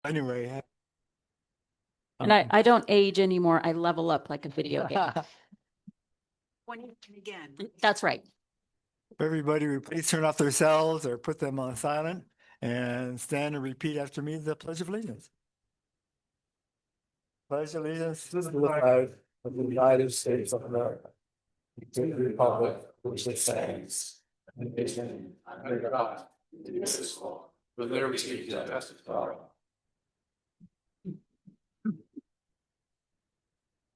Anyway. And I don't age anymore. I level up like a video game. Again. That's right. Everybody would please turn off their cells or put them on silent and stand and repeat after me the Pledge of Allegiance. Pledge allegiance to the flag of the United States of America, to the republic which it stands, one nation under God, indivisible, with liberty and justice for all.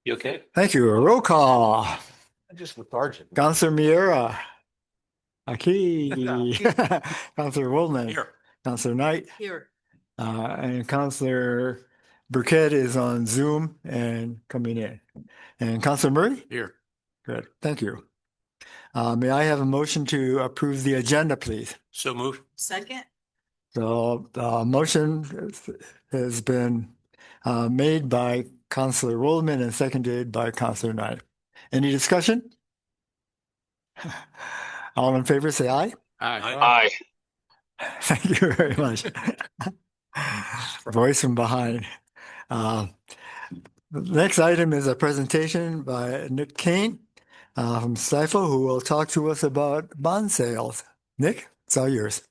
You okay? Thank you. A roll call. I'm just lethargic. Councilor Miera. Aki. Councilor Woolman. Here. Councilor Knight. Here. And Councilor Burkett is on Zoom and coming in. And Councilor Murray? Here. Good. Thank you. May I have a motion to approve the agenda, please? So moved. Second. So the motion has been made by Councilor Woolman and seconded by Councilor Knight. Any discussion? All in favor, say aye. Aye. Thank you very much. Voice from behind. The next item is a presentation by Nick Kane from Stifel, who will talk to us about bond sales. Nick, it's all yours.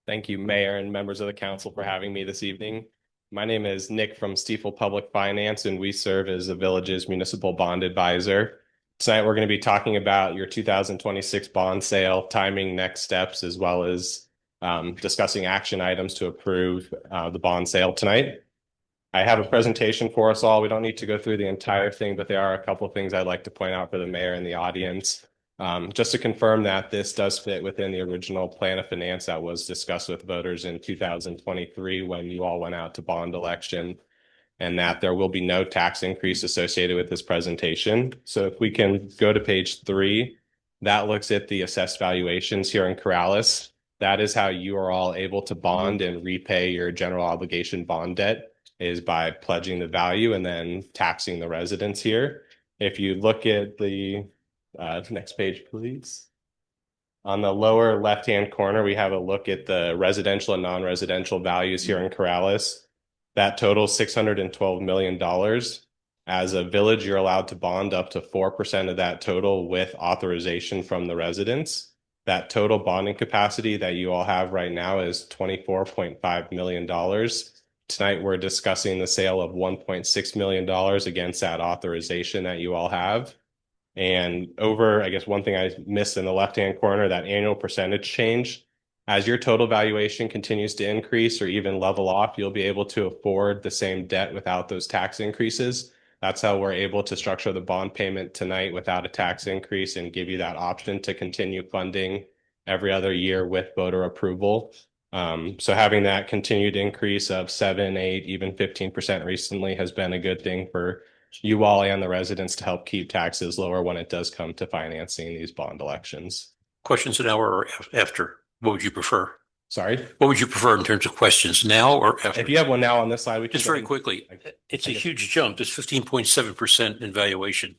Thank you, Mayor and members of the council for having me this evening. My name is Nick from Stifel Public Finance, and we serve as the village's municipal bond advisor. Tonight, we're going to be talking about your 2026 bond sale, timing, next steps, as well as discussing action items to approve the bond sale tonight. I have a presentation for us all. We don't need to go through the entire thing, but there are a couple of things I'd like to point out for the mayor and the audience. Just to confirm that this does fit within the original plan of finance that was discussed with voters in 2023 when you all went out to bond election, and that there will be no tax increase associated with this presentation. So if we can go to page 3, that looks at the assessed valuations here in Corrales. That is how you are all able to bond and repay your general obligation bond debt, is by pledging the value and then taxing the residents here. If you look at the next page, please. On the lower left-hand corner, we have a look at the residential and non-residential values here in Corrales. That totals $612 million. As a village, you're allowed to bond up to 4% of that total with authorization from the residents. That total bonding capacity that you all have right now is $24.5 million. Tonight, we're discussing the sale of $1.6 million against that authorization that you all have. And over, I guess one thing I missed in the left-hand corner, that annual percentage change. As your total valuation continues to increase or even level off, you'll be able to afford the same debt without those tax increases. That's how we're able to structure the bond payment tonight without a tax increase and give you that option to continue funding every other year with voter approval. So having that continued increase of 7, 8, even 15% recently has been a good thing for you all and the residents to help keep taxes lower when it does come to financing these bond elections. Questions now or after? What would you prefer? Sorry? What would you prefer in terms of questions, now or after? If you have one now on this slide, we can Just very quickly, it's a huge jump. It's 15.7% in valuation.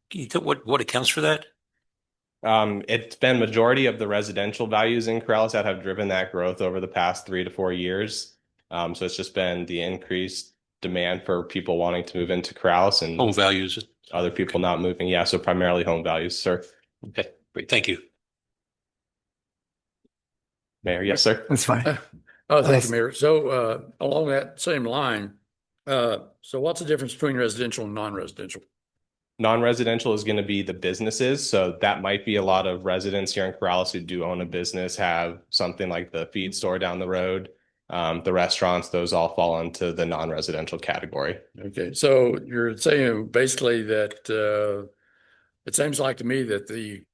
Can you tell what accounts for that? It's been majority of the residential values in Corrales that have driven that growth over the past 3 to 4 years. So it's just been the increased demand for people wanting to move into Corrales and Home values. other people not moving. Yeah, so primarily home values, sir. Okay, great. Thank you. Mayor, yes, sir. That's fine. Thank you, Mayor. So along that same line, so what's the difference between residential and non-residential? Non-residential is going to be the businesses. So that might be a lot of residents here in Corrales who do own a business, have something like the feed store down the road. The restaurants, those all fall into the non-residential category. Okay, so you're saying basically that it seems like to me that the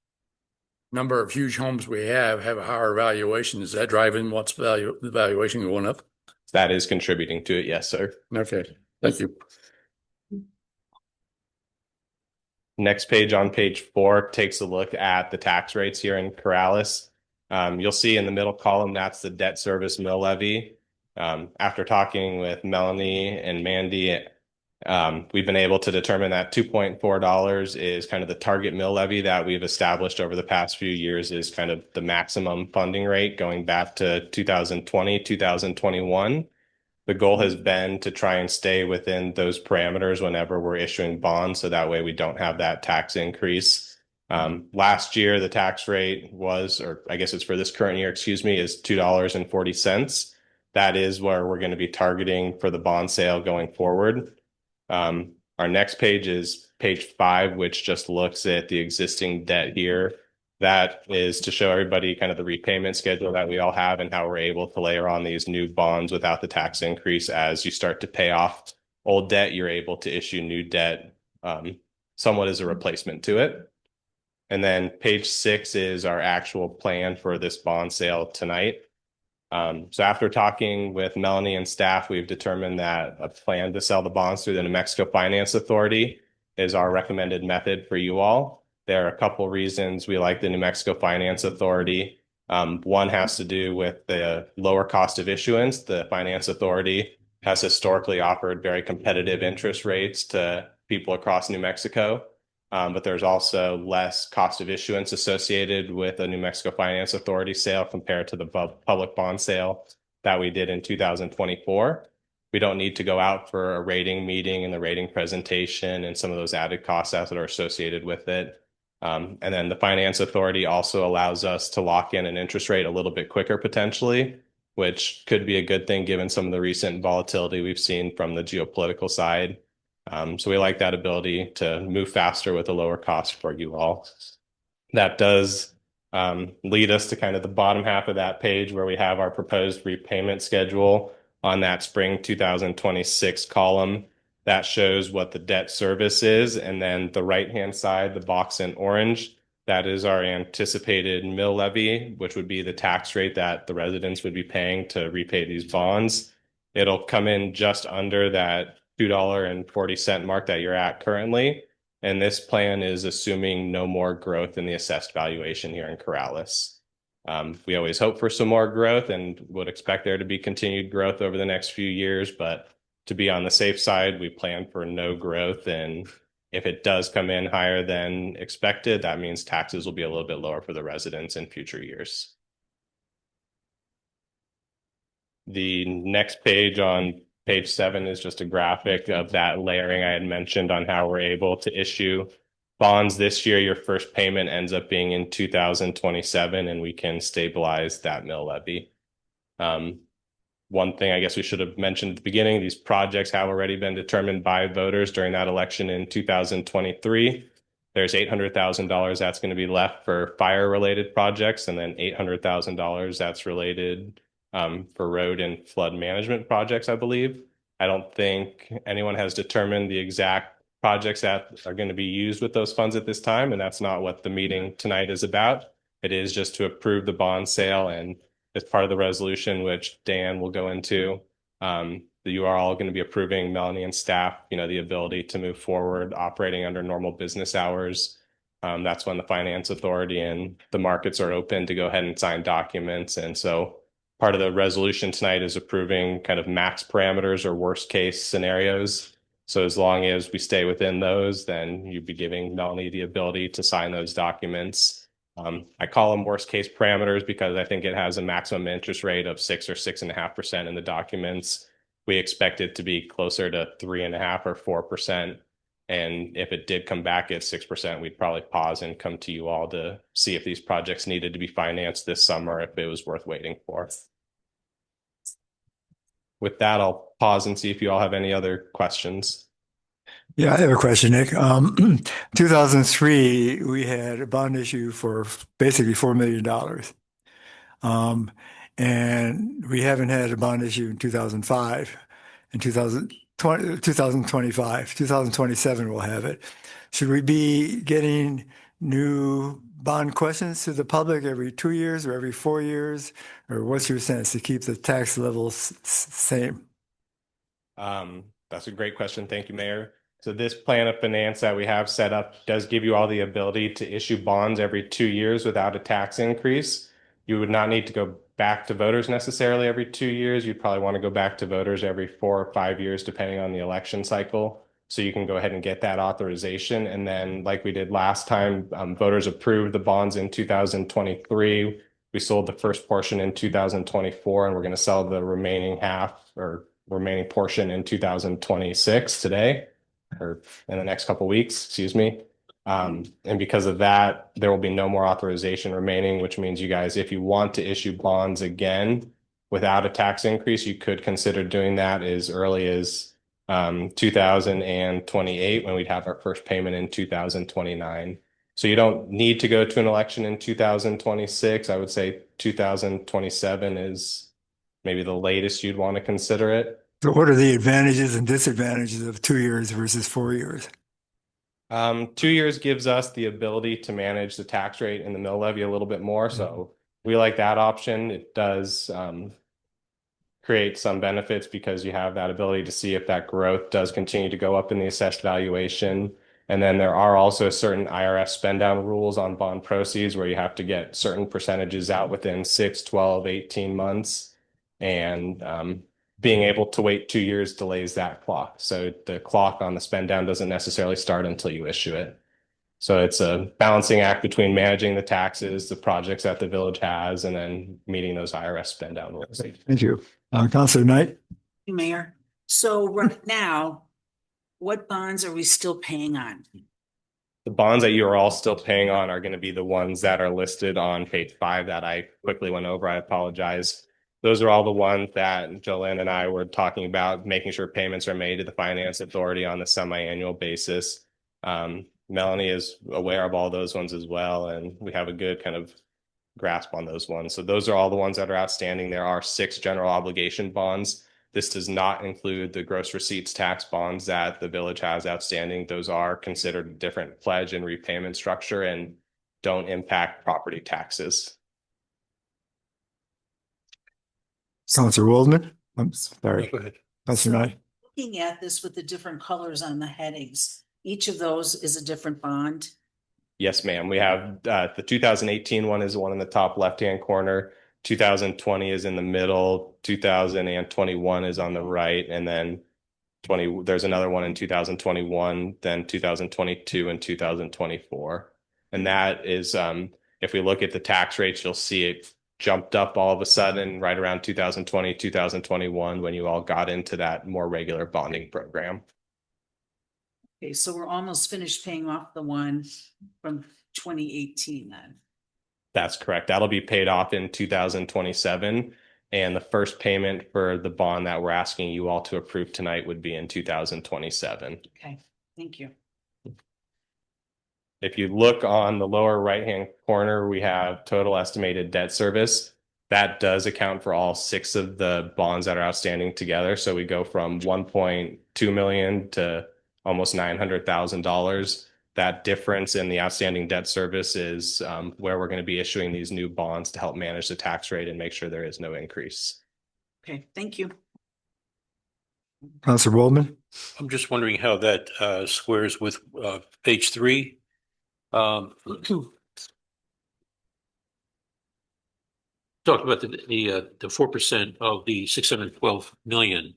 number of huge homes we have a higher valuation. Is that driving the valuation going up? That is contributing to it, yes, sir. Okay, thank you. Next page, on page 4, takes a look at the tax rates here in Corrales. You'll see in the middle column, that's the debt service mill levy. After talking with Melanie and Mandy We've been able to determine that $2.4 is kind of the target mill levy that we've established over the past few years is kind of the maximum funding rate going back to 2020, 2021. The goal has been to try and stay within those parameters whenever we're issuing bonds, so that way we don't have that tax increase. Last year, the tax rate was, or I guess it's for this current year, excuse me, is $2.40. That is where we're going to be targeting for the bond sale going forward. Our next page is page 5, which just looks at the existing debt here. That is to show everybody kind of the repayment schedule that we all have and how we're able to layer on these new bonds without the tax increase. As you start to pay off old debt, you're able to issue new debt somewhat as a replacement to it. And then page 6 is our actual plan for this bond sale tonight. So after talking with Melanie and staff, we've determined that a plan to sell the bonds through the New Mexico Finance Authority is our recommended method for you all. There are a couple reasons we like the New Mexico Finance Authority. One has to do with the lower cost of issuance. The Finance Authority has historically offered very competitive interest rates to people across New Mexico. But there's also less cost of issuance associated with a New Mexico Finance Authority sale compared to the public bond sale that we did in 2024. We don't need to go out for a rating meeting and the rating presentation and some of those added costs that are associated with it. And then the Finance Authority also allows us to lock in an interest rate a little bit quicker potentially, which could be a good thing given some of the recent volatility we've seen from the geopolitical side. So we like that ability to move faster with a lower cost for you all. That does lead us to kind of the bottom half of that page where we have our proposed repayment schedule on that spring 2026 column. That shows what the debt service is. And then the right-hand side, the box in orange, that is our anticipated mill levy, which would be the tax rate that the residents would be paying to repay these bonds. It'll come in just under that $2.40 mark that you're at currently. And this plan is assuming no more growth in the assessed valuation here in Corrales. We always hope for some more growth and would expect there to be continued growth over the next few years. But to be on the safe side, we plan for no growth. And if it does come in higher than expected, that means taxes will be a little bit lower for the residents in future years. The next page on page 7 is just a graphic of that layering I had mentioned on how we're able to issue bonds this year. Your first payment ends up being in 2027, and we can stabilize that mill levy. One thing I guess we should have mentioned at the beginning, these projects have already been determined by voters during that election in 2023. There's $800,000 that's going to be left for fire-related projects, and then $800,000 that's related for road and flood management projects, I believe. I don't think anyone has determined the exact projects that are going to be used with those funds at this time, and that's not what the meeting tonight is about. It is just to approve the bond sale, and as part of the resolution, which Dan will go into, you are all going to be approving, Melanie and staff, the ability to move forward operating under normal business hours. That's when the Finance Authority and the markets are open to go ahead and sign documents. And so part of the resolution tonight is approving kind of max parameters or worst case scenarios. So as long as we stay within those, then you'd be giving Melanie the ability to sign those documents. I call them worst case parameters because I think it has a maximum interest rate of 6 or 6.5% in the documents. We expect it to be closer to 3.5 or 4%. And if it did come back at 6%, we'd probably pause and come to you all to see if these projects needed to be financed this summer, if it was worth waiting for. With that, I'll pause and see if you all have any other questions. Yeah, I have a question, Nick. 2003, we had a bond issue for basically $4 million. And we haven't had a bond issue in 2005. In 2025, 2027, we'll have it. Should we be getting new bond questions to the public every 2 years or every 4 years? Or what's your sense to keep the tax levels same? That's a great question. Thank you, Mayor. So this plan of finance that we have set up does give you all the ability to issue bonds every 2 years without a tax increase. You would not need to go back to voters necessarily every 2 years. You'd probably want to go back to voters every 4 or 5 years, depending on the election cycle. So you can go ahead and get that authorization. And then like we did last time, voters approved the bonds in 2023. We sold the first portion in 2024, and we're going to sell the remaining half or remaining portion in 2026 today, or in the next couple of weeks, excuse me. And because of that, there will be no more authorization remaining, which means you guys, if you want to issue bonds again without a tax increase, you could consider doing that as early as 2028, when we'd have our first payment in 2029. So you don't need to go to an election in 2026. I would say 2027 is maybe the latest you'd want to consider it. So what are the advantages and disadvantages of 2 years versus 4 years? 2 years gives us the ability to manage the tax rate and the mill levy a little bit more. So we like that option. It does create some benefits because you have that ability to see if that growth does continue to go up in the assessed valuation. And then there are also certain IRS spend down rules on bond proceeds where you have to get certain percentages out within 6, 12, 18 months. And being able to wait 2 years delays that clock. So the clock on the spend down doesn't necessarily start until you issue it. So it's a balancing act between managing the taxes, the projects that the village has, and then meeting those IRS spend down rules. Thank you. Councilor Knight? Mayor, so right now, what bonds are we still paying on? The bonds that you are all still paying on are going to be the ones that are listed on page 5 that I quickly went over. I apologize. Those are all the ones that Jolynn and I were talking about, making sure payments are made to the Finance Authority on a semi-annual basis. Melanie is aware of all those ones as well, and we have a good kind of grasp on those ones. So those are all the ones that are outstanding. There are 6 general obligation bonds. This does not include the gross receipts tax bonds that the village has outstanding. Those are considered a different pledge and repayment structure and don't impact property taxes. Councilor Waldman? I'm sorry. Go ahead. Councilor Knight? Looking at this with the different colors on the headings, each of those is a different bond. Yes, ma'am. We have the 2018 one is the one in the top left-hand corner. 2020 is in the middle. 2021 is on the right. And then there's another one in 2021, then 2022 and 2024. And that is, if we look at the tax rates, you'll see it jumped up all of a sudden right around 2020, 2021, when you all got into that more regular bonding program. Okay, so we're almost finished paying off the one from 2018 then. That's correct. That'll be paid off in 2027. And the first payment for the bond that we're asking you all to approve tonight would be in 2027. Okay, thank you. If you look on the lower right-hand corner, we have total estimated debt service. That does account for all 6 of the bonds that are outstanding together. So we go from 1.2 million to almost $900,000. That difference in the outstanding debt service is where we're going to be issuing these new bonds to help manage the tax rate and make sure there is no increase. Okay, thank you. Councilor Waldman? I'm just wondering how that squares with page 3. Talked about the 4% of the 612 million.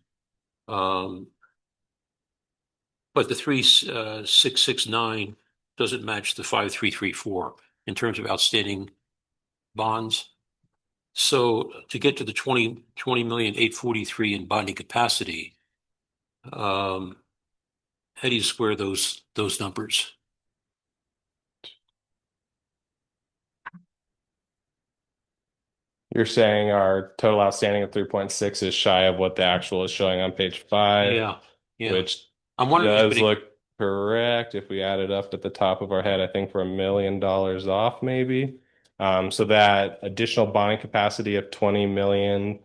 But the 3669 doesn't match the 5334 in terms of outstanding bonds. So to get to the 20,843 in bonding capacity, how do you square those numbers? You're saying our total outstanding of 3.6 is shy of what the actual is showing on page 5. Yeah. Which I'm wondering does look correct if we add it up at the top of our head. I think we're $1 million off maybe. So that additional bonding capacity of 20.8 million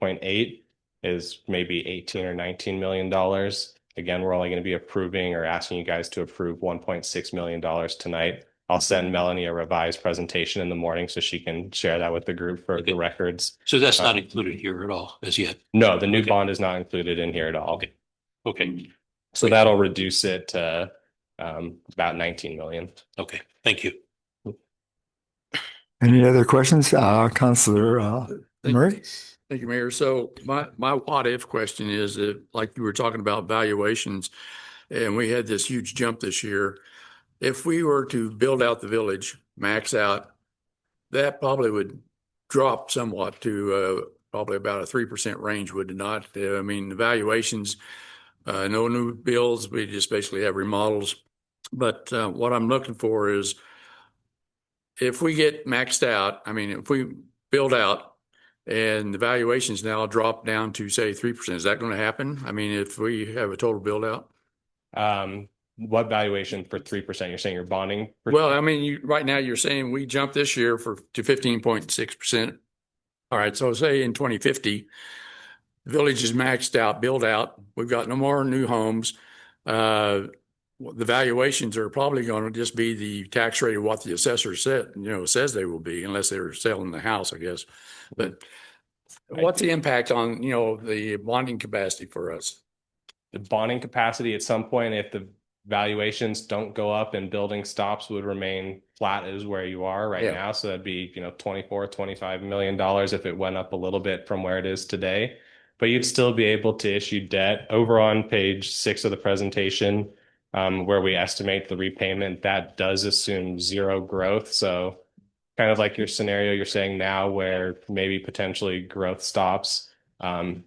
is maybe 18 or 19 million dollars. Again, we're only going to be approving or asking you guys to approve $1.6 million tonight. I'll send Melanie a revised presentation in the morning so she can share that with the group for the records. So that's not included here at all as yet. No, the new bond is not included in here at all. Okay. So that'll reduce it to about 19 million. Okay. Thank you. Any other questions? Councilor Murray? Thank you, Mayor. So my what if question is that, like you were talking about valuations, and we had this huge jump this year. If we were to build out the village, max out, that probably would drop somewhat to probably about a 3% range, would it not? I mean, the valuations, no new builds, we just basically have remodels. But what I'm looking for is if we get maxed out, I mean, if we build out and the valuations now drop down to say 3%, is that going to happen? I mean, if we have a total build out? What valuation for 3%? You're saying you're bonding? Well, I mean, right now you're saying we jumped this year to 15.6%. All right, so say in 2050, the village is maxed out, built out. We've got no more new homes. The valuations are probably going to just be the tax rate of what the assessor says they will be, unless they're selling the house, I guess. But what's the impact on, the bonding capacity for us? The bonding capacity at some point, if the valuations don't go up and building stops, would remain flat as where you are right now. So that'd be, $24-25 million if it went up a little bit from where it is today. But you'd still be able to issue debt. Over on page 6 of the presentation, where we estimate the repayment, that does assume zero growth. So kind of like your scenario you're saying now, where maybe potentially growth stops.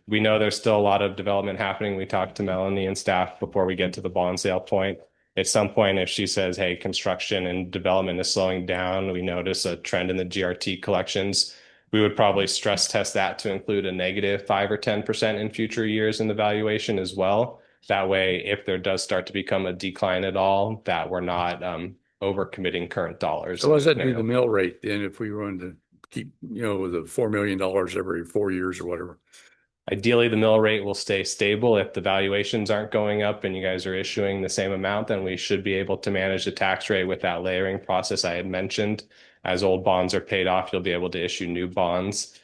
We know there's still a lot of development happening. We talked to Melanie and staff before we get to the bond sale point. At some point, if she says, hey, construction and development is slowing down, we notice a trend in the GRT collections, we would probably stress test that to include a negative 5 or 10% in future years in the valuation as well. That way, if there does start to become a decline at all, that we're not overcommitting current dollars. So what does that do the mill rate then if we wanted to keep, with the $4 million every 4 years or whatever? Ideally, the mill rate will stay stable. If the valuations aren't going up and you guys are issuing the same amount, then we should be able to manage the tax rate with that layering process I had mentioned. As old bonds are paid off, you'll be able to issue new bonds.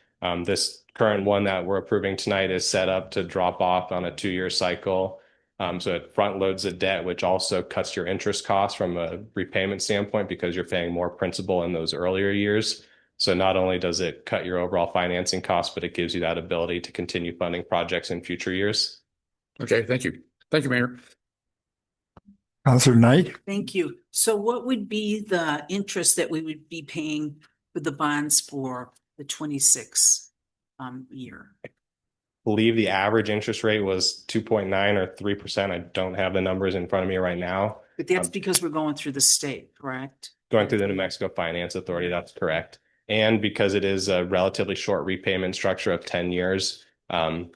This current one that we're approving tonight is set up to drop off on a 2-year cycle. So it front loads the debt, which also cuts your interest costs from a repayment standpoint because you're paying more principal in those earlier years. So not only does it cut your overall financing costs, but it gives you that ability to continue funding projects in future years. Okay, thank you. Thank you, Mayor. Councilor Knight? Thank you. So what would be the interest that we would be paying for the bonds for the 26 year? I believe the average interest rate was 2.9 or 3%. I don't have the numbers in front of me right now. But that's because we're going through the state, correct? Going through the New Mexico Finance Authority, that's correct. And because it is a relatively short repayment structure of 10 years,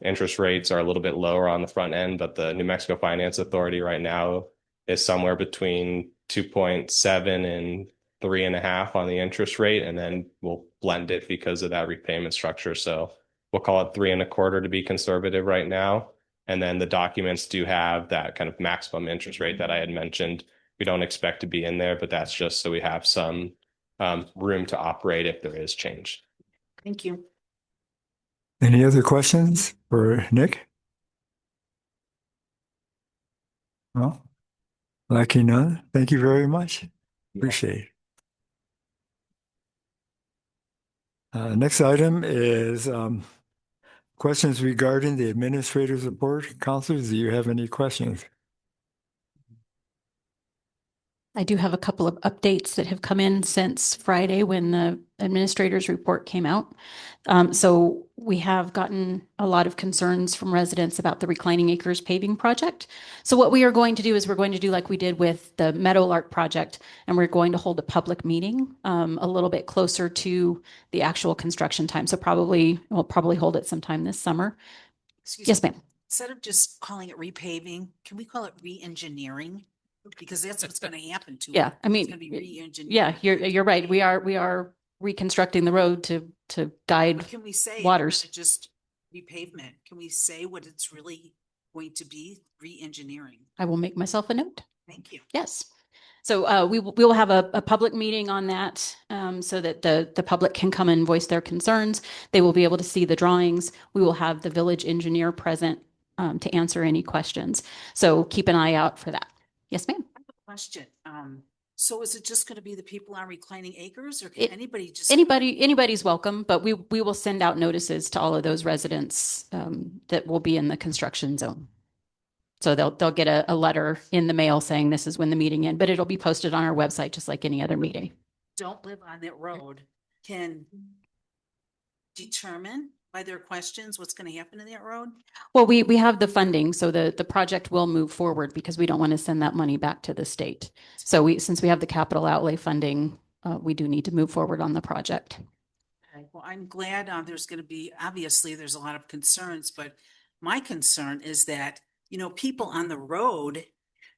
interest rates are a little bit lower on the front end, but the New Mexico Finance Authority right now is somewhere between 2.7 and 3.5 on the interest rate, and then we'll blend it because of that repayment structure. So we'll call it 3.25 to be conservative right now. And then the documents do have that kind of maximum interest rate that I had mentioned. We don't expect to be in there, but that's just so we have some room to operate if there is change. Thank you. Any other questions for Nick? No? Lacking none. Thank you very much. Appreciate it. Next item is questions regarding the administrator's report. Councilors, do you have any questions? I do have a couple of updates that have come in since Friday when the administrator's report came out. So we have gotten a lot of concerns from residents about the Reclining Acres paving project. So what we are going to do is we're going to do like we did with the Meadowlark project, and we're going to hold a public meeting a little bit closer to the actual construction time. So we'll probably hold it sometime this summer. Excuse Yes, me. ma'am. Instead of just calling it repaving, can we call it re-engineering? Because that's what's going to happen to it. Yeah, I mean, It's going to be re-engineering. yeah, you're right. We are reconstructing the road to guide. But can we say waters. just repavement? Can we say what it's really going to be? Re-engineering. I will make myself a note. Thank you. Yes. So we will have a public meeting on that so that the public can come and voice their concerns. They will be able to see the drawings. We will have the village engineer present to answer any questions. So keep an eye out for that. Yes, ma'am. I have a question. So is it just going to be the people on Reclining Acres, or can anybody just? Anybody's welcome, but we will send out notices to all of those residents that will be in the construction zone. So they'll get a letter in the mail saying this is when the meeting in, but it'll be posted on our website just like any other meeting. Don't live on that road can determine by their questions what's going to happen in that road? Well, we have the funding, so the project will move forward because we don't want to send that money back to the state. So since we have the capital outlay funding, we do need to move forward on the project. Okay, well, I'm glad there's going to be, obviously, there's a lot of concerns, but my concern is that, you know, people on the road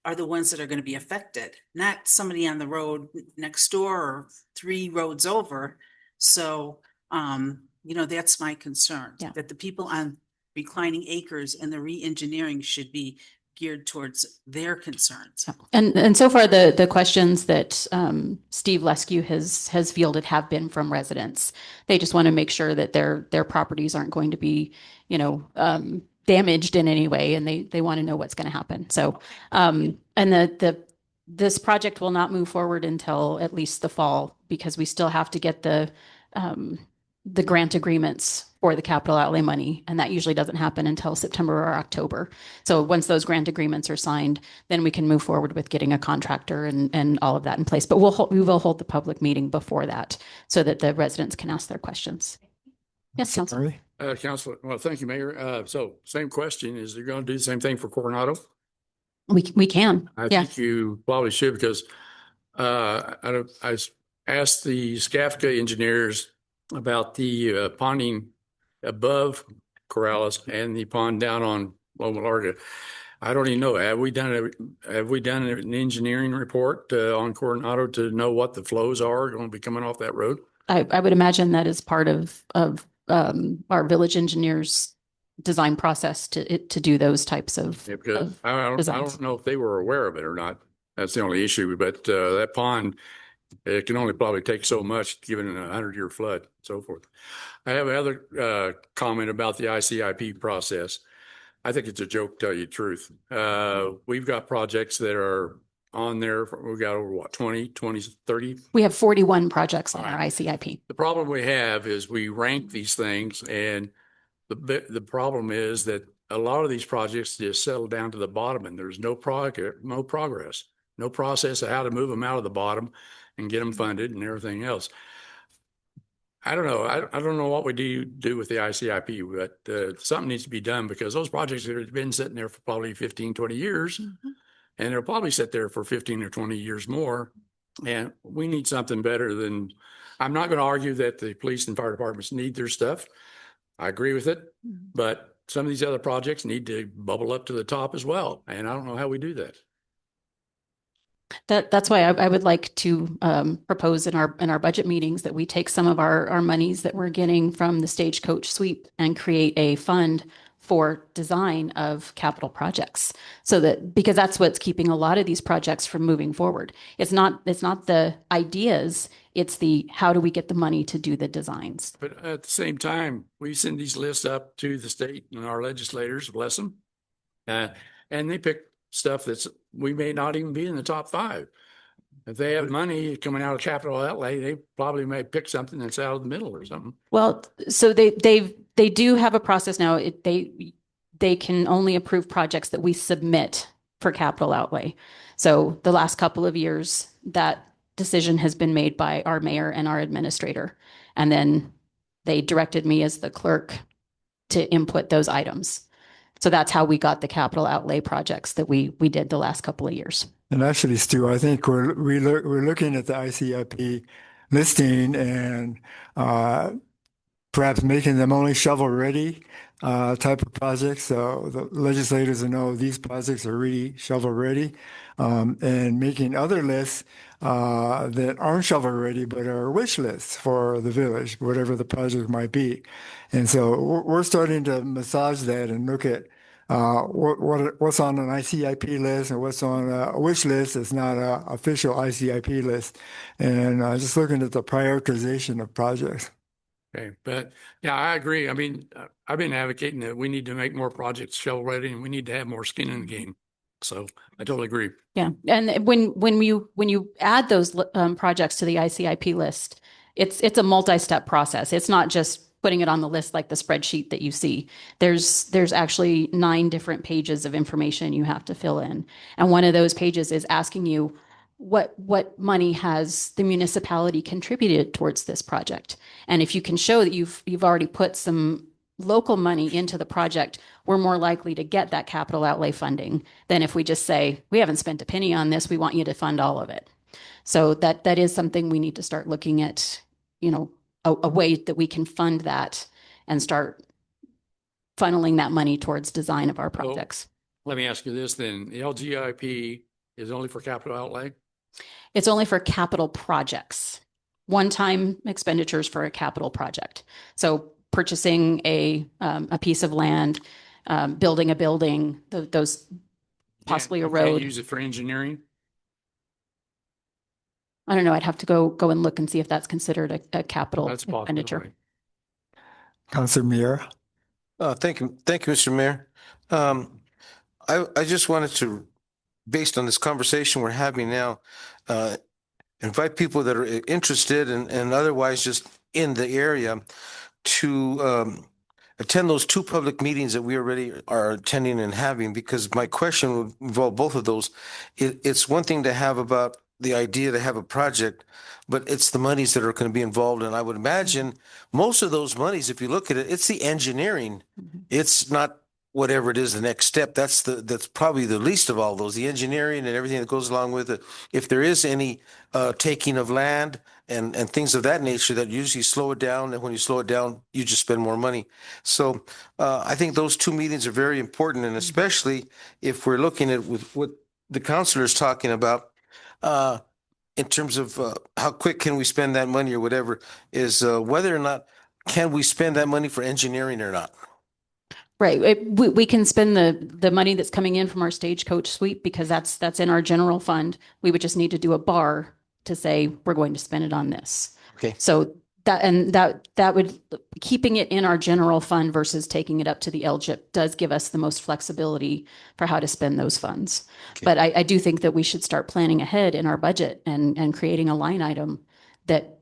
are the ones that are going to be affected, not somebody on the road next door or 3 roads over. So, you know, that's my concern, Yeah. that the people on Reclining Acres and the re-engineering should be geared towards their concerns. And so far, the questions that Steve Lescu has fielded have been from residents. They just want to make sure that their properties aren't going to be, you know, damaged in any way, and they want to know what's going to happen. So, and this project will not move forward until at least the fall because we still have to get the grant agreements for the capital outlay money, and that usually doesn't happen until September or October. So once those grant agreements are signed, then we can move forward with getting a contractor and all of that in place. But we will hold the public meeting before that so that the residents can ask their questions. Yes, Councilor. Councilor, well, thank you, Mayor. So same question, is they're going to do the same thing for Coronado? We can. I Yeah. think you probably should because I asked the SCAFCA engineers about the ponding above Corrales and the pond down on Loma Larga. I don't even know. Have we done an engineering report on Coronado to know what the flows are going to be coming off that road? I would imagine that is part of our village engineers design process to do those types of. Yeah, because I designs. don't know if they were aware of it or not. That's the only issue. But that pond, it can only probably take so much given a 100-year flood, and so forth. I have another comment about the ICIP process. I think it's a joke, to tell you the truth. We've got projects that are on there. We've got over what, 20, 30? We have 41 projects on All our right. ICIP. The problem we have is we rank these things, and the problem is that a lot of these projects just settle down to the bottom, and there's no progress, no process of how to move them out of the bottom and get them funded and everything else. I don't know. I don't know what we do with the ICIP, but something needs to be done because those projects have been sitting there for probably 15, 20 years, and they'll probably sit there for 15 or 20 years more. And we need something better than, I'm not going to argue that the police and fire departments need their stuff. I agree with it, but some of these other projects need to bubble up to the top as well. And I don't know how we do that. That's why I would like to propose in our budget meetings that we take some of our monies that we're getting from the Stagecoach sweep and create a fund for design of capital projects. So that, because that's what's keeping a lot of these projects from moving forward. It's not the ideas, it's the how do we get the money to do the designs. But at the same time, we send these lists up to the state and our legislators, bless them. And they pick stuff that's, we may not even be in the top 5. If they have money coming out of capital outlay, they probably may pick something that's out of the middle or something. Well, so they do have a process now. They can only approve projects that we submit for capital outlay. So the last couple of years, that decision has been made by our mayor and our administrator. And then they directed me as the clerk to input those items. So that's how we got the capital outlay projects that we did the last couple of years. And actually, Stu, I think we're looking at the ICIP listing and perhaps making them only shovel-ready type of projects. So the legislators will know these projects are really shovel-ready, and making other lists that aren't shovel-ready but are wish lists for the village, whatever the project might be. And so we're starting to massage that and look at what's on an ICIP list and what's on a wish list that's not an official ICIP list, and just looking at the prioritization of projects. Okay, but yeah, I agree. I mean, I've been advocating that we need to make more projects shovel ready and we need to have more skin in the game. So I totally agree. Yeah, and when you add those projects to the ICIP list, it's a multi-step process. It's not just putting it on the list like the spreadsheet that you see. There's actually 9 different pages of information you have to fill in. And one of those pages is asking you what money has the municipality contributed towards this project. And if you can show that you've already put some local money into the project, we're more likely to get that capital outlay funding than if we just say, we haven't spent a penny on this, we want you to fund all of it. So that is something we need to start looking at, a way that we can fund that and start funneling that money towards design of our projects. Let me ask you this then. The LGIP is only for capital outlay? It's only for capital projects, one-time expenditures for a capital project. So purchasing a piece of land, building a building, those possibly a You can't road. use it for engineering? I don't know. I'd have to go and look and see if that's considered a capital That's a expenditure. possibility. Councilor Mier. Thank you, Mr. Mayor. I just wanted to, based on this conversation we're having now, invite people that are interested and otherwise just in the area to attend those 2 public meetings that we already are attending and having, because my question would involve both of those. It's one thing to have about the idea to have a project, but it's the monies that are going to be involved. And I would imagine most of those monies, if you look at it, it's the engineering. It's not whatever it is the next step. That's probably the least of all those, the engineering and everything that goes along with it. If there is any taking of land and things of that nature that usually slow it down, and when you slow it down, you just spend more money. So I think those 2 meetings are very important, and especially if we're looking at with what the councilor is talking about, in terms of how quick can we spend that money or whatever, is whether or not can we spend that money for engineering or not. Right. We can spend the money that's coming in from our stagecoach sweep because that's in our general fund. We would just need to do a bar to say we're going to spend it on this. Okay. So that would, keeping it in our general fund versus taking it up to the LGIP does give us the most flexibility for how to spend those funds. Okay. But I do think that we should start planning ahead in our budget and creating a line item that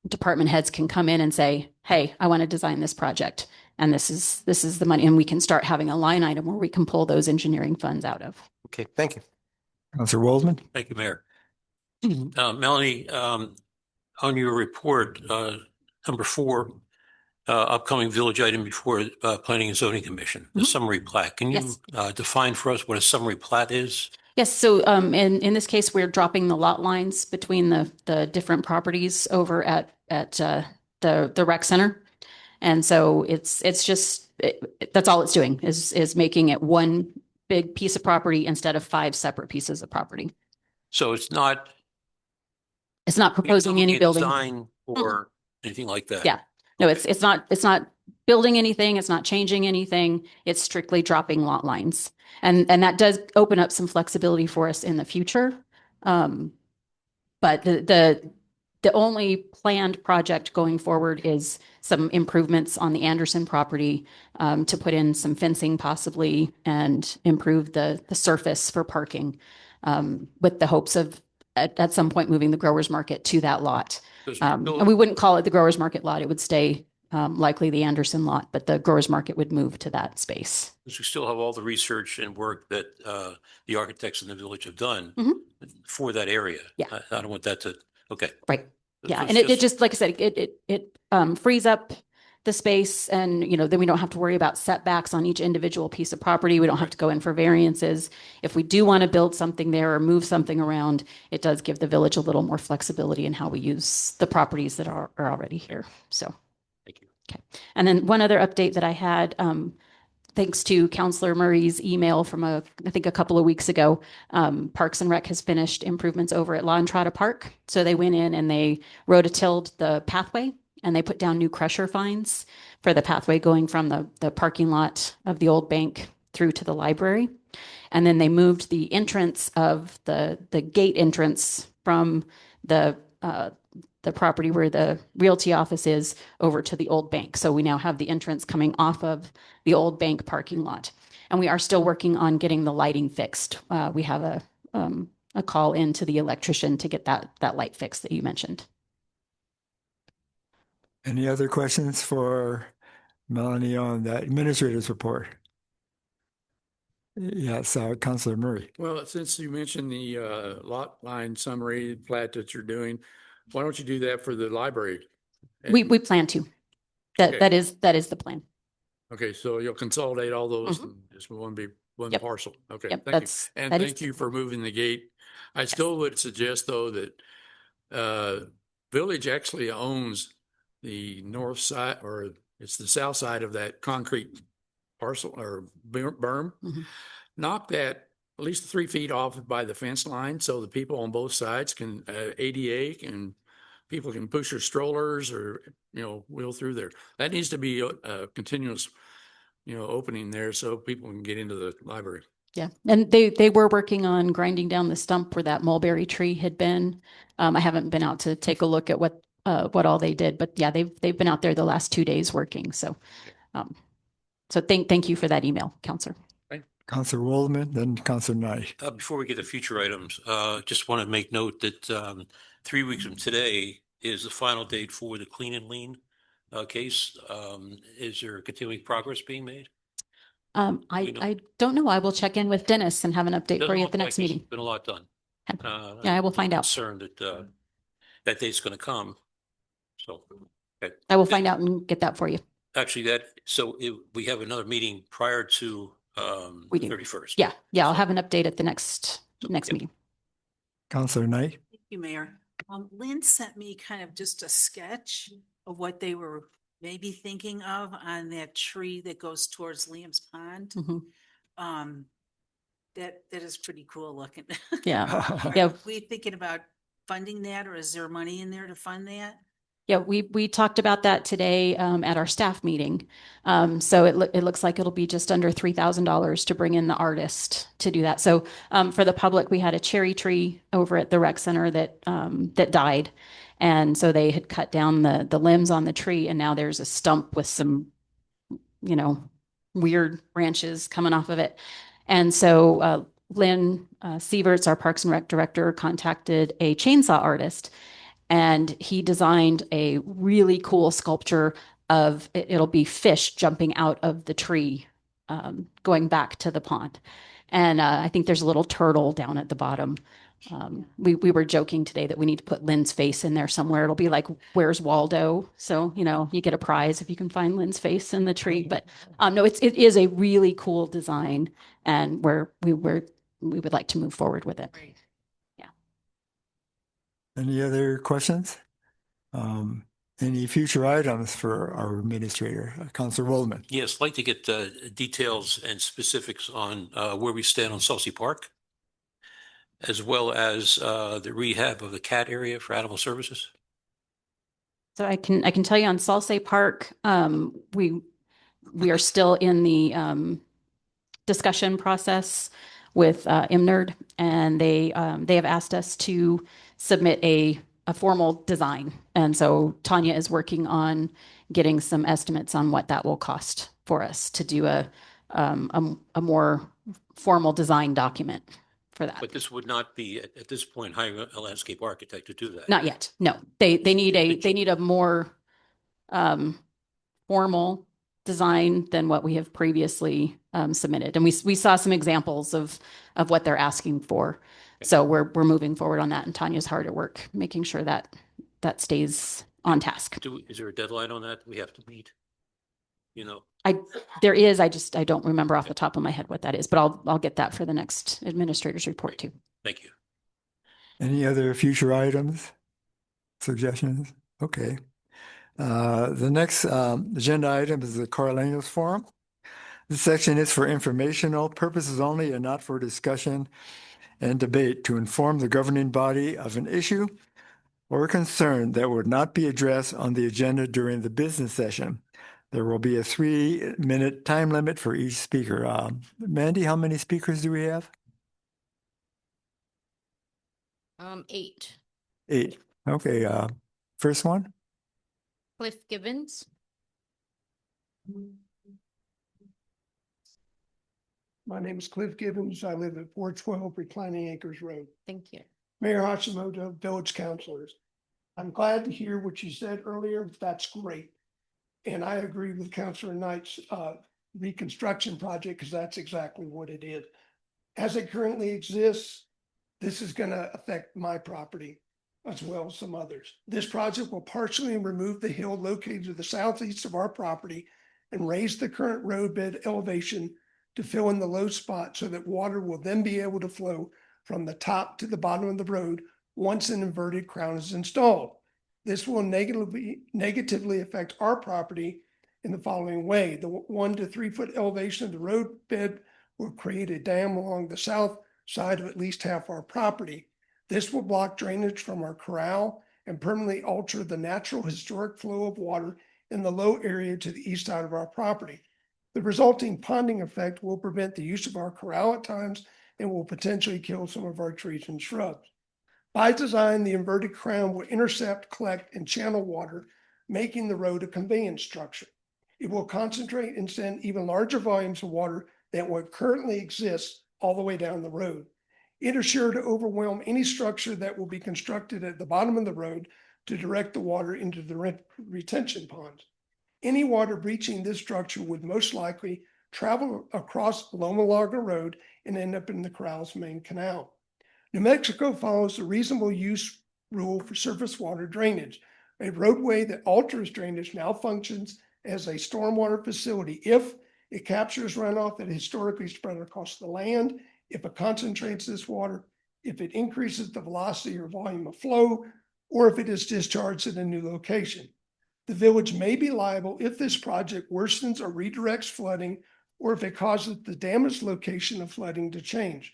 department heads can come in and say, hey, I want to design this project. And this is the money. And we can start having a line item where we can pull those engineering funds out of. Okay, thank you. Councilor Waldman. Thank you, Mayor. Melanie, on your report, number 4, upcoming village item before Planning and Zoning Commission, the summary plat. Can you define for us what a summary plat is? Yes. So in this case, we're dropping the lot lines between the different properties over at the rec center. And so it's just that's all it's doing is making it one big piece of property instead of 5 separate pieces of property. So it's not proposing any building. Design or anything like that. Yeah. No, it's not building anything. It's not changing anything. It's strictly dropping lot lines. And that does open up some flexibility for us in the future. But the only planned project going forward is some improvements on the Anderson property to put in some fencing possibly and improve the surface for parking with the hopes of at some point moving the growers market to that lot. And we wouldn't call it the growers market lot. It would stay likely the Anderson lot, but the growers market would move to that space. Because we still have all the research and work that the architects in the village have done for that area. Yeah. I don't want that to, okay. Right. Yeah. So And it's it just, like I said, it frees up the space and, then we don't have to worry about setbacks on each individual piece of property. We don't have to go in for variances. If we do want to build something there or move something around, it does give the village a little more flexibility in how we use the properties that are already here. So. Thank you. Okay. And then one other update that I had, thanks to Councillor Murray's email from I think a couple of weeks ago, Parks and Rec has finished improvements over at La Entrada Park. So they went in and they rototilled the pathway and they put down new crusher fines for the pathway going from the parking lot of the old bank through to the library. And then they moved the entrance of the gate entrance from the property where the realty office is over to the old bank. So we now have the entrance coming off of the old bank parking lot. And we are still working on getting the lighting fixed. We have a call into the electrician to get that light fixed that you mentioned. Any other questions for Melanie on that administrator's report? Yes, Councilor Murray. Well, since you mentioned the lot line summary plat that you're doing, why don't you do that for the library? We plan to. Okay. That is the plan. Okay, so you'll consolidate all those and just one Yep. parcel. Okay, Yep, thank you. that's- And that is- thank you for moving the gate. I still would suggest though that Village actually owns the north side, or it's the south side of that concrete parcel or berm. Mhm. Knock that at least 3 feet off by the fence line so the people on both sides can ADA and people can push their strollers or, wheel through there. That needs to be a continuous, opening there so people can get into the library. Yeah, and they were working on grinding down the stump where that mulberry tree had been. I haven't been out to take a look at what all they did, but yeah, they've been out there the last 2 days working. So, thank you for that email, Counselor. Councilor Waldman, then Councilor Knight. Before we get to future items, just want to make note that 3 weeks from today is the final date for the clean and lean case. Is there continuing progress being made? I don't know. I will check in with Dennis and have an update for Doesn't you look at the like next there's meeting. been a lot done. Yeah, I will find out. Concerned that that date's going to come. So, okay. I will find out and get that for you. Actually, we have another meeting prior to We do. 31st. Yeah, I'll have an update at the next meeting. Councilor Knight. Thank you, Mayor. Lynn sent me kind of just a sketch of what they were maybe thinking of on that tree that goes towards Liam's Pond. Mhm. That is pretty cool looking. Yeah, Are yeah. we thinking about funding that, or is there money in there to fund that? Yeah, we talked about that today at our staff meeting. So it looks like it'll be just under $3,000 to bring in the artist to do that. So for the public, we had a cherry tree over at the rec center that died, and so they had cut down the limbs on the tree, and now there's a stump with some, weird branches coming off of it. And so Lynn Sieverts, our Parks and Rec director, contacted a chainsaw artist. And he designed a really cool sculpture of it'll be fish jumping out of the tree, going back to the pond. And I think there's a little turtle down at the bottom. We were joking today that we need to put Lynn's face in there somewhere. It'll be like, where's Waldo? So, you get a prize if you can find Lynn's face in the tree. But no, it is a really cool design, and we would like to move forward with it. Right. Any other questions? Any future items for our administrator, Councilor Waldman? Yes, I'd like to get details and specifics on where we stand on Saucy Park, as well as the rehab of the cat area for animal services. So I can tell you on Salsa Park, we are still in the discussion process with IMNRD, and they have asked us to submit a formal design. And so Tanya is working on getting some estimates on what that will cost for us to do a more formal design document for that. But this would not be at this point hiring a landscape architect to do that. Not yet. No, they need a more formal design than what we have previously submitted. And we saw some examples of what they're asking for. So we're moving forward on that, and Tanya's hard at work making sure that stays on task. Is there a deadline on that we have to meet? There is, I don't remember off the top of my head what that is, but I'll get that for the next administrator's report too. Thank you. Any other future items, suggestions? Okay. The next agenda item is the Carlinos Forum. This section is for informational purposes only and not for discussion and debate to inform the governing body of an issue or concern that would not be addressed on the agenda during the business session. There will be a 3-minute time limit for each speaker. Mandy, how many speakers do we have? 8. 8. Okay. First one. Cliff Gibbons. My name is Cliff Gibbons. I live at 412 Reclining Acres Road. Thank you. Mayor Hashimoto, village councilors. I'm glad to hear what you said earlier. That's great. And I agree with Councilor Knight's reconstruction project because that's exactly what it is. As it currently exists, this is going to affect my property as well as some others. This project will partially remove the hill located to the southeast of our property and raise the current roadbed elevation to fill in the low spot so that water will then be able to flow from the top to the bottom of the road once an inverted crown is installed. This will negatively affect our property in the following way. The 1 to 3 foot elevation of the roadbed will create a dam along the south side of at least half our property. This will block drainage from our corral and permanently alter the natural historic flow of water in the low area to the east side of our property. The resulting ponding effect will prevent the use of our corral at times and will potentially kill some of our trees and shrubs. By design, the inverted crown will intercept, collect, and channel water, making the road a conveyance structure. It will concentrate and send even larger volumes of water than what currently exists all the way down the road. It is sure to overwhelm any structure that will be constructed at the bottom of the road to direct the water into the retention ponds. Any water breaching this structure would most likely travel across Loma Larga Road and end up in the corral's main canal. New Mexico follows the reasonable use rule for surface water drainage. A roadway that alters drainage now functions as a stormwater facility if it captures runoff that historically spread across the land, if it concentrates this water, if it increases the velocity or volume of flow, or if it is discharged at a new location. The village may be liable if this project worsens or redirects flooding, or if it causes the damaged location of flooding to change.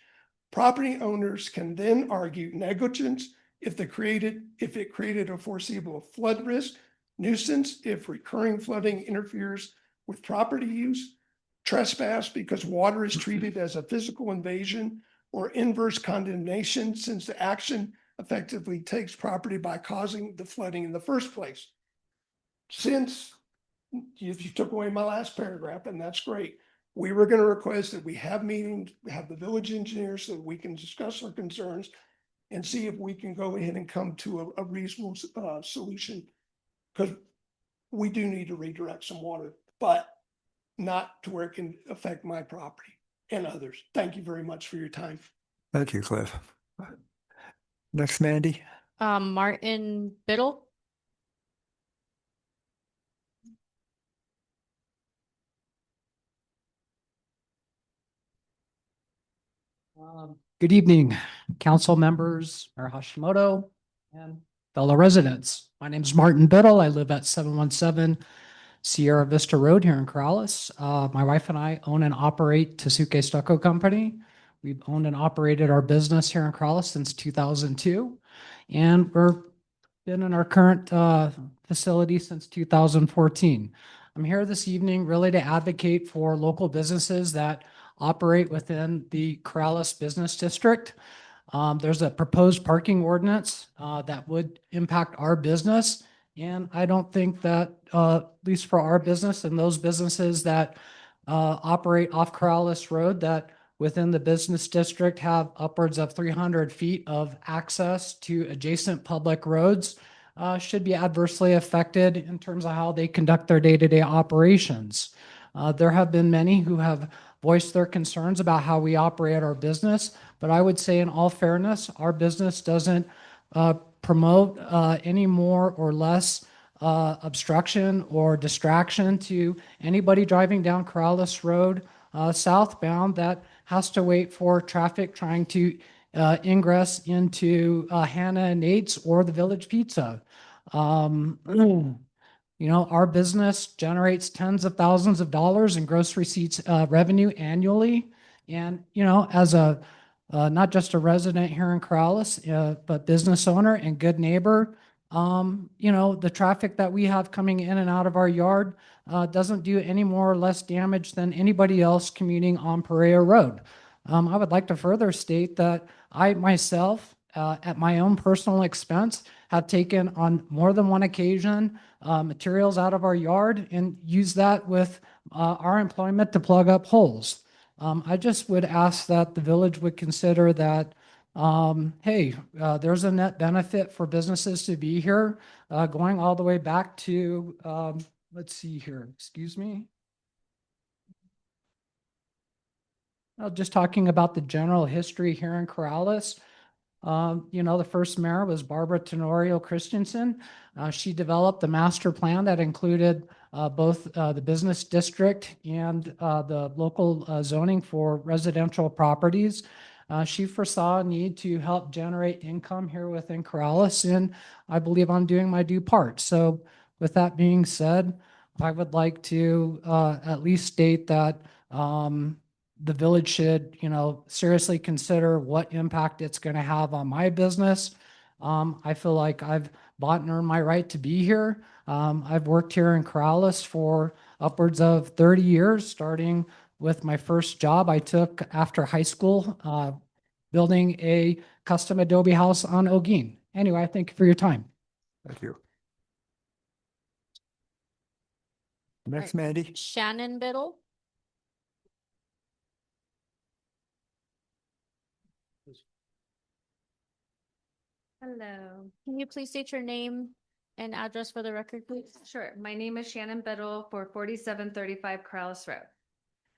Property owners can then argue negligence if it created a foreseeable flood risk, nuisance if recurring flooding interferes with property use, trespass because water is treated as a physical invasion, or inverse condemnation since the action effectively takes property by causing the flooding in the first place. Since you took away my last paragraph, and that's great, we were going to request that we have meetings, have the village engineer so that we can discuss our concerns and see if we can go ahead and come to a reasonable solution, because we do need to redirect some water, but not to where it can affect my property and others. Thank you very much for your time. Thank you, Cliff. Next, Mandy. Martin Biddle. Good evening, council members, Mayor Hashimoto, and fellow residents. My name is Martin Biddle. I live at 717 Sierra Vista Road here in Corrales. My wife and I own and operate Tasuke Stucco Company. We've owned and operated our business here in Corrales since 2002, and we've been in our current facility since 2014. I'm here this evening really to advocate for local businesses that operate within the Corrales Business District. There's a proposed parking ordinance that would impact our business. And I don't think that, at least for our business and those businesses that operate off Corrales Road, that within the business district have upwards of 300 feet of access to adjacent public roads, should be adversely affected in terms of how they conduct their day-to-day operations. There have been many who have voiced their concerns about how we operate our business, but I would say in all fairness, our business doesn't promote any more or less obstruction or distraction to anybody driving down Corrales Road southbound that has to wait for traffic trying to ingress into Hannah and Nate's or the Village Pizza. You know, our business generates tens of thousands of dollars in gross receipts revenue annually. And, you know, as a not just a resident here in Corrales, but business owner and good neighbor, you know, the traffic that we have coming in and out of our yard doesn't do any more or less damage than anybody else commuting on Pereira Road. I would like to further state that I myself, at my own personal expense, have taken on more than one occasion materials out of our yard and used that with our employment to plug up holes. I just would ask that the village would consider that Hey, there's a net benefit for businesses to be here, going all the way back to, let's see here, excuse me. Just talking about the general history here in Corrales. The first mayor was Barbara Tenorio Christensen. She developed the master plan that included both the business district and the local zoning for residential properties. She foresaw a need to help generate income here within Corrales, and I believe I'm doing my due part. So with that being said, I would like to at least state that the village should, seriously consider what impact it's going to have on my business. I feel like I've bought and earned my right to be here. I've worked here in Corrales for upwards of 30 years, starting with my first job I took after high school, building a custom adobe house on Ogeen. Anyway, thank you for your time. Thank you. Next, Mandy. Shannon Biddle. Hello. Can you please state your name and address for the record, please? Sure. My name is Shannon Biddle for 4735 Corrales Road.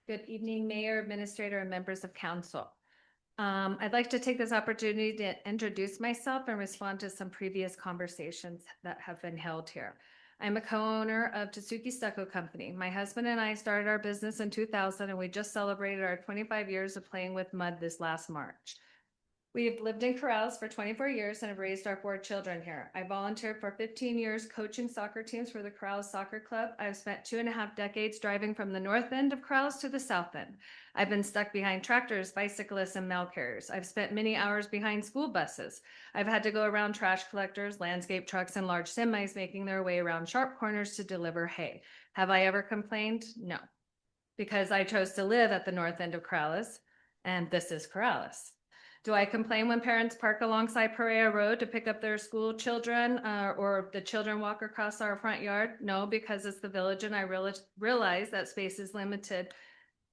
Good evening, Mayor, Administrator, and members of council. I'd like to take this opportunity to introduce myself and respond to some previous conversations that have been held here. I'm a co-owner of Tasuki Stucco Company. My husband and I started our business in 2000, and we just celebrated our 25 years of playing with mud this last March. We've lived in Corrales for 24 years and have raised our 4 children here. I volunteered for 15 years coaching soccer teams for the Corrales Soccer Club. I've spent 2.5 decades driving from the north end of Corrales to the south end. I've been stuck behind tractors, bicyclists, and mail carriers. I've spent many hours behind school buses. I've had to go around trash collectors, landscape trucks, and large semis making their way around sharp corners to deliver hay. Have I ever complained? No, because I chose to live at the north end of Corrales, and this is Corrales. Do I complain when parents park alongside Perea Road to pick up their school children or the children walk across our front yard? No, because it's the village and I realize that space is limited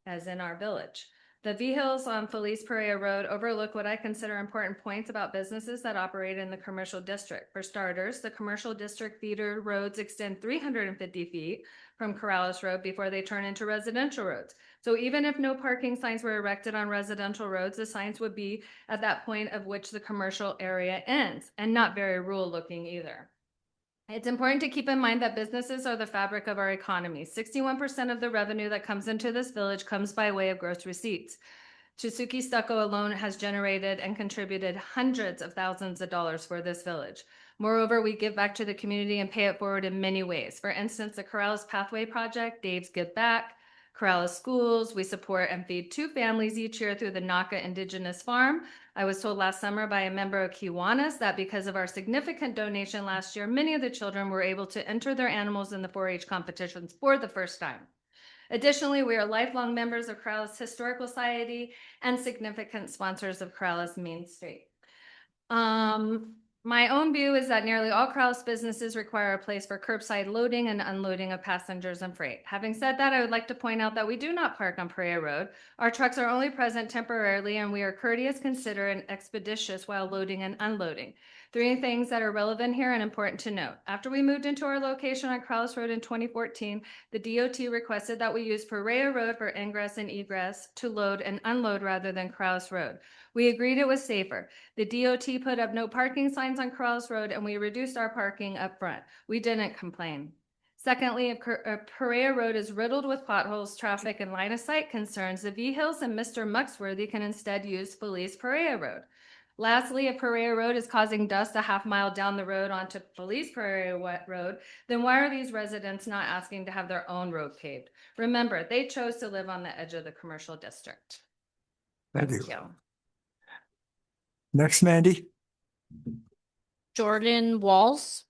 as in our village. The V-Hills on Feliz Perea Road overlook what I consider important points about businesses that operate in the commercial district. For starters, the commercial district feeder roads extend 350 feet from Corrales Road before they turn into residential roads. So even if no parking signs were erected on residential roads, the signs would be at that point of which the commercial area ends, and not very rural looking either. It's important to keep in mind that businesses are the fabric of our economy. 61% of the revenue that comes into this village comes by way of gross receipts. Tasuki Stucco alone has generated and contributed hundreds of thousands of dollars for this village. Moreover, we give back to the community and pay it forward in many ways. For instance, the Corrales Pathway Project, Dave's Give Back, Corrales Schools. We support and feed 2 families each year through the Naka Indigenous Farm. I was told last summer by a member of Kiwanis that because of our significant donation last year, many of the children were able to enter their animals in the 4-H competitions for the first time. Additionally, we are lifelong members of Corrales Historical Society and significant sponsors of Corrales Main Street. My own view is that nearly all Corrales businesses require a place for curbside loading and unloading of passengers and freight. Having said that, I would like to point out that we do not park on Perea Road. Our trucks are only present temporarily, and we are courteous, considerate, and expeditious while loading and unloading. 3 things that are relevant here and important to note. After we moved into our location on Corrales Road in 2014, the DOT requested that we use Perea Road for ingress and egress to load and unload rather than Corrales Road. We agreed it was safer. The DOT put up no parking signs on Corrales Road, and we reduced our parking up front. We didn't complain. Secondly, Perea Road is riddled with potholes, traffic, and line of sight concerns. The V-Hills and Mr. Muxworthy can instead use Feliz Perea Road. Lastly, if Perea Road is causing dust a half mile down the road onto Feliz Perea Road, then why are these residents not asking to have their own road paved? Remember, they chose to live on the edge of the commercial district. Thank you. Next, Mandy. Jordan Walls.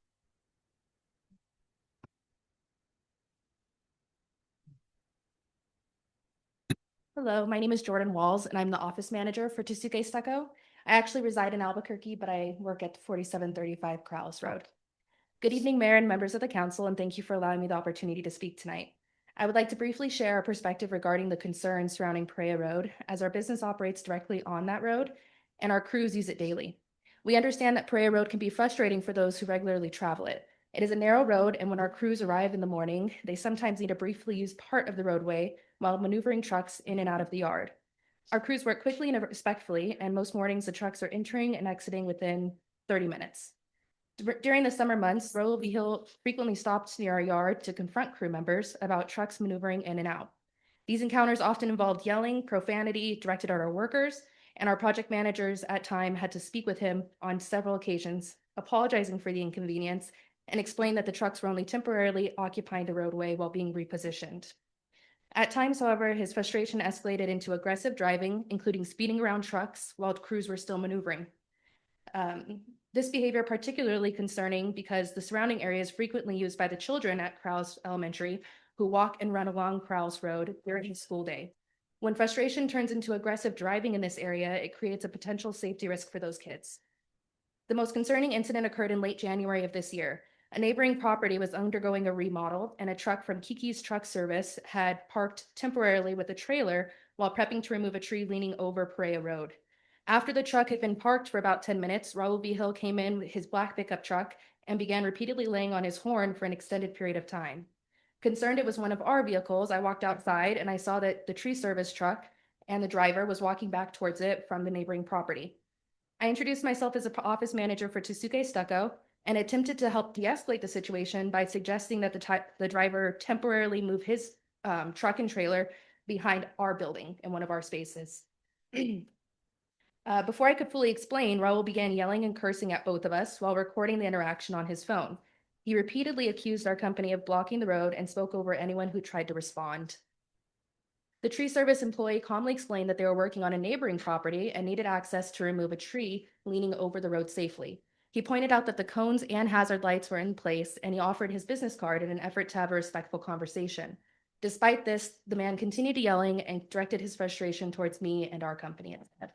Hello, my name is Jordan Walls, and I'm the office manager for Tasuki Stucco. I actually reside in Albuquerque, but I work at 4735 Corrales Road. Good evening, Mayor and members of the council, and thank you for allowing me the opportunity to speak tonight. I would like to briefly share our perspective regarding the concerns surrounding Perea Road, as our business operates directly on that road, and our crews use it daily. We understand that Perea Road can be frustrating for those who regularly travel it. It is a narrow road, and when our crews arrive in the morning, they sometimes need to briefly use part of the roadway while maneuvering trucks in and out of the yard. Our crews work quickly and respectfully, and most mornings the trucks are entering and exiting within 30 minutes. During the summer months, Raul Vigil frequently stopped near our yard to confront crew members about trucks maneuvering in and out. These encounters often involved yelling, profanity directed at our workers, and our project managers at times had to speak with him on several occasions, apologizing for the inconvenience and explain that the trucks were only temporarily occupying the roadway while being repositioned. At times, however, his frustration escalated into aggressive driving, including speeding around trucks while crews were still maneuvering. This behavior particularly concerning because the surrounding area is frequently used by the children at Krause Elementary who walk and run along Krause Road during the school day. When frustration turns into aggressive driving in this area, it creates a potential safety risk for those kids. The most concerning incident occurred in late January of this year. A neighboring property was undergoing a remodel, and a truck from Kiki's Truck Service had parked temporarily with a trailer while prepping to remove a tree leaning over Perea Road. After the truck had been parked for about 10 minutes, Raul Vigil came in with his black pickup truck and began repeatedly laying on his horn for an extended period of time. Concerned it was one of our vehicles, I walked outside and I saw that the tree service truck and the driver was walking back towards it from the neighboring property. I introduced myself as an office manager for Tsuke Stucco and attempted to help de-escalate the situation by suggesting that the driver temporarily move his truck and trailer behind our building in one of our spaces. Before I could fully explain, Raul began yelling and cursing at both of us while recording the interaction on his phone. He repeatedly accused our company of blocking the road and spoke over anyone who tried to respond. The tree service employee calmly explained that they were working on a neighboring property and needed access to remove a tree leaning over the road safely. He pointed out that the cones and hazard lights were in place, and he offered his business card in an effort to have a respectful conversation. Despite this, the man continued yelling and directed his frustration towards me and our company instead.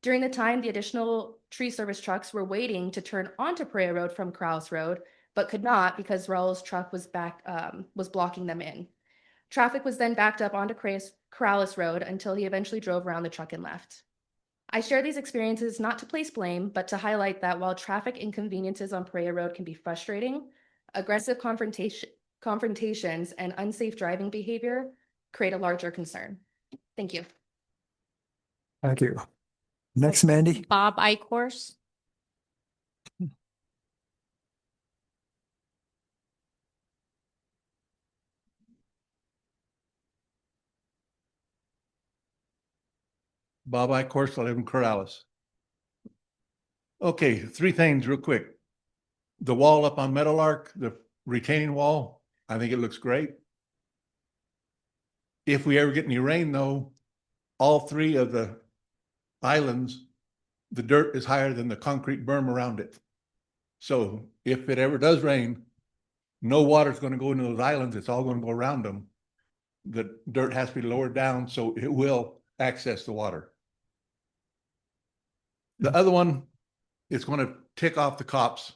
During the time, the additional tree service trucks were waiting to turn onto Perea Road from Krause Road, but could not because Raul's truck was blocking them in. Traffic was then backed up onto Corrales Road until he eventually drove around the truck and left. I share these experiences not to place blame, but to highlight that while traffic inconveniences on Perea Road can be frustrating, aggressive confrontations and unsafe driving behavior create a larger concern. Thank you. Thank you. Next, Mandy. Bob Eichhorst. Bob Eichhorst, I live in Corrales. Okay, three things real quick. The wall up on Meadowlark, the retaining wall, I think it looks great. If we ever get any rain though, all three of the islands, the dirt is higher than the concrete berm around it. So if it ever does rain, no water's going to go into those islands. It's all going to go around them. The dirt has to be lowered down so it will access the water. The other one is going to tick off the cops.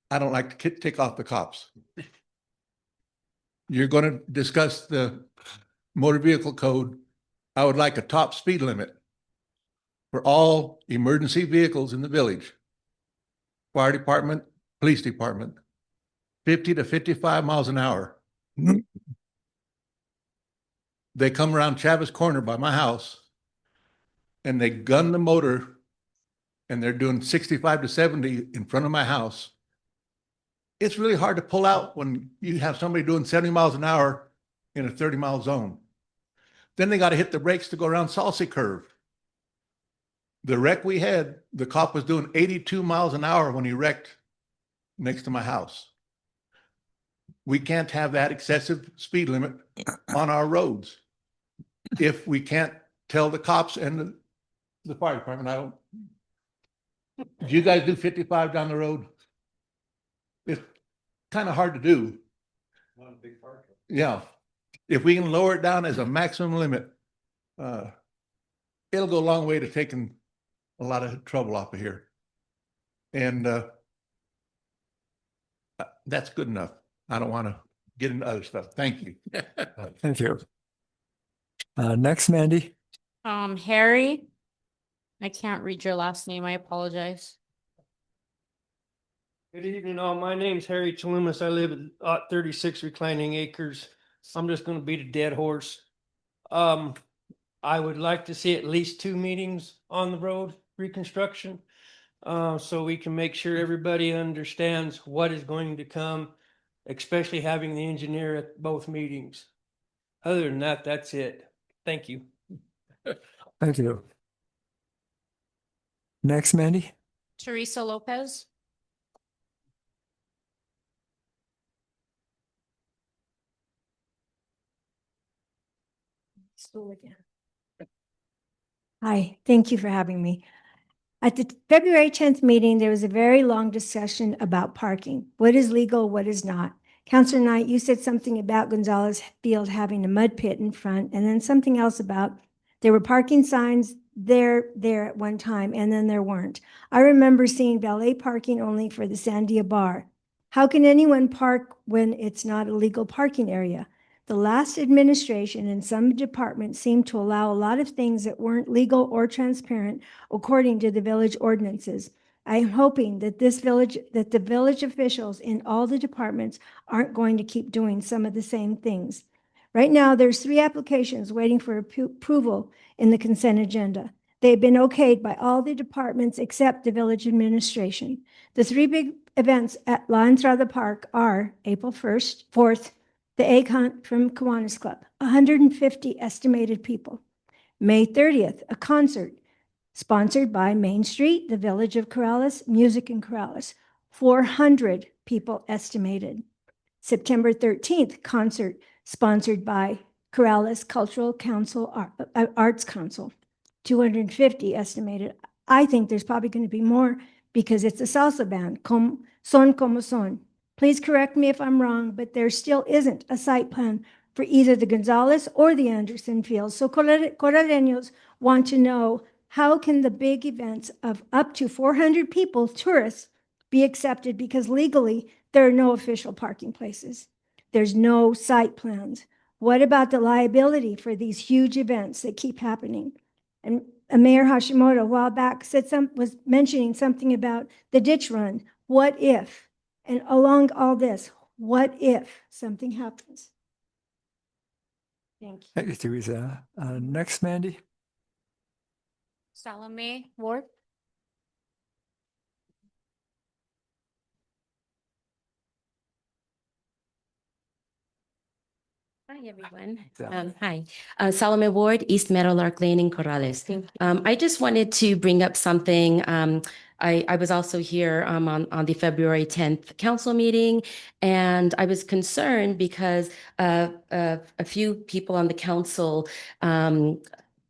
I don't like to tick off the cops. You're going to discuss the motor vehicle code. I would like a top speed limit for all emergency vehicles in the village. Fire department, police department, 50 to 55 miles an hour. They come around Chavez Corner by my house and they gun the motor and they're doing 65 to 70 in front of my house. It's really hard to pull out when you have somebody doing 70 miles an hour in a 30-mile zone. Then they got to hit the brakes to go around Salsa Curve. The wreck we had, the cop was doing 82 miles an hour when he wrecked next to my house. We can't have that excessive speed limit on our roads. If we can't tell the cops and the fire department, do you guys do 55 down the road? It's kind of hard to do. Not a big part. Yeah. If we can lower it down as a maximum limit, it'll go a long way to taking a lot of trouble off of here. And that's good enough. I don't want to get into other stuff. Thank you. Thank you. Next, Mandy. Harry. I can't read your last name. I apologize. Good evening, all. My name's Harry Chalumis. I live at 36 Reclining Acres. I'm just gonna beat a dead horse. I would like to see at least 2 meetings on the road reconstruction. So we can make sure everybody understands what is going to come, especially having the engineer at both meetings. Other than that, that's it. Thank you. Thank you. Next, Mandy. Teresa Lopez. Hi, thank you for having me. At the February 10th meeting, there was a very long discussion about parking. What is legal, what is not? Councilor Knight, you said something about Gonzalez Field having a mud pit in front, and then something else about there were parking signs there at one time, and then there weren't. I remember seeing valet parking only for the Sandia Bar. How can anyone park when it's not a legal parking area? The last administration and some departments seemed to allow a lot of things that weren't legal or transparent according to the village ordinances. I am hoping that the village officials in all the departments aren't going to keep doing some of the same things. Right now, there's 3 applications waiting for approval in the consent agenda. They've been okayed by all the departments except the village administration. The 3 big events at La Entrada Park are April 1st, 4th, the Egg Hunt from Kiwanis Club, 150 estimated people. May 30th, a concert sponsored by Main Street, the Village of Corrales, Music in Corrales, 400 people estimated. September 13th, concert sponsored by Corrales Cultural Council, Arts Council, 250 estimated. I think there's probably going to be more because it's a salsa band, Son Como Son. Please correct me if I'm wrong, but there still isn't a site plan for either the Gonzalez or the Anderson Fields. So Corraleños want to know, how can the big events of up to 400 people, tourists, be accepted? Because legally, there are no official parking places. There's no site plans. What about the liability for these huge events that keep happening? And Mayor Hashimoto a while back was mentioning something about the ditch run. What if? And along all this, what if something happens? Thank you. Thank you, Teresa. Next, Mandy. Salome Ward. Hi, everyone. Salome. Hi, Salome Ward, East Meadowlark Lane in Corrales. I just wanted to bring up something. I was also here on the February 10th council meeting, and I was concerned because a few people on the council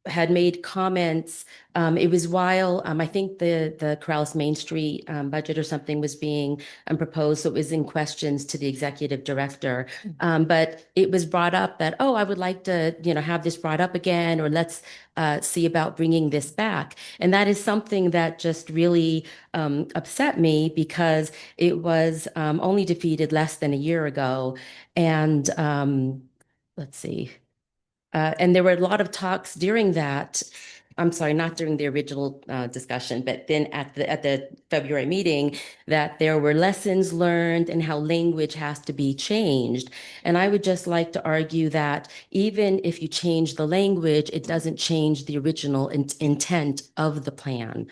had made comments. It was while I think the Corrales Main Street budget or something was being proposed, so it was in questions to the executive director. But it was brought up that, oh, I would like to, have this brought up again, or let's see about bringing this back. And that is something that just really upset me because it was only defeated less than a year ago. And let's see. And there were a lot of talks during that. I'm sorry, not during the original discussion, but then at the February meeting, that there were lessons learned and how language has to be changed. And I would just like to argue that even if you change the language, it doesn't change the original intent of the plan.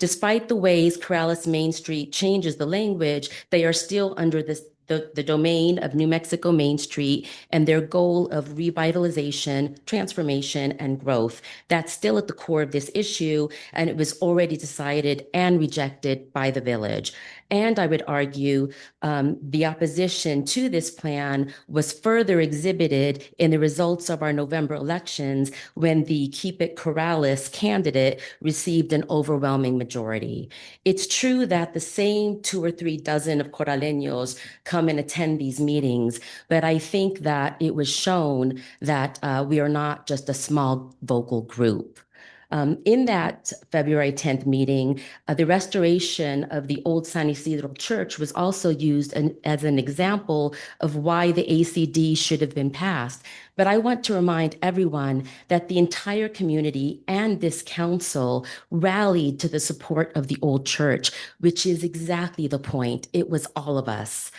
Despite the ways Corrales Main Street changes the language, they are still under the domain of New Mexico Main Street and their goal of revitalization, transformation, and growth. That's still at the core of this issue, and it was already decided and rejected by the village. And I would argue the opposition to this plan was further exhibited in the results of our November elections when the Keep It Corrales candidate received an overwhelming majority. It's true that the same 2 or 3 dozen of Corraleños come and attend these meetings, but I think that it was shown that we are not just a small vocal group. In that February 10th meeting, the restoration of the old San Isidro Church was also used as an example of why the ACD should have been passed. But I want to remind everyone that the entire community and this council rallied to the support of the old church, which is exactly the point. It was all of us.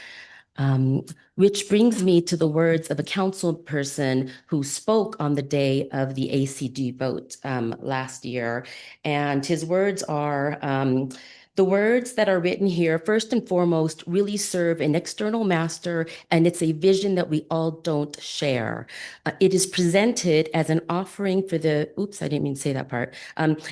Which brings me to the words of a council person who spoke on the day of the ACD vote last year. And his words are, the words that are written here, first and foremost, really serve an external master, and it's a vision that we all don't share. It is presented as an offering for the, oops, I didn't mean to say that part.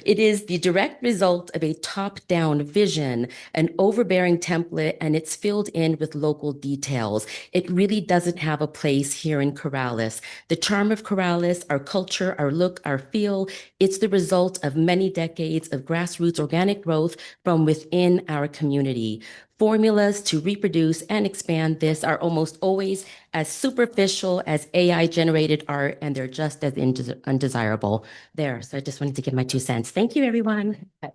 It is the direct result of a top-down vision, an overbearing template, and it's filled in with local details. It really doesn't have a place here in Corrales. The charm of Corrales, our culture, our look, our feel, it's the result of many decades of grassroots organic growth from within our community. Formulas to reproduce and expand this are almost always as superficial as AI-generated art, and they're just as undesirable. There, so I just wanted to give my 2 cents. Thank you, everyone. I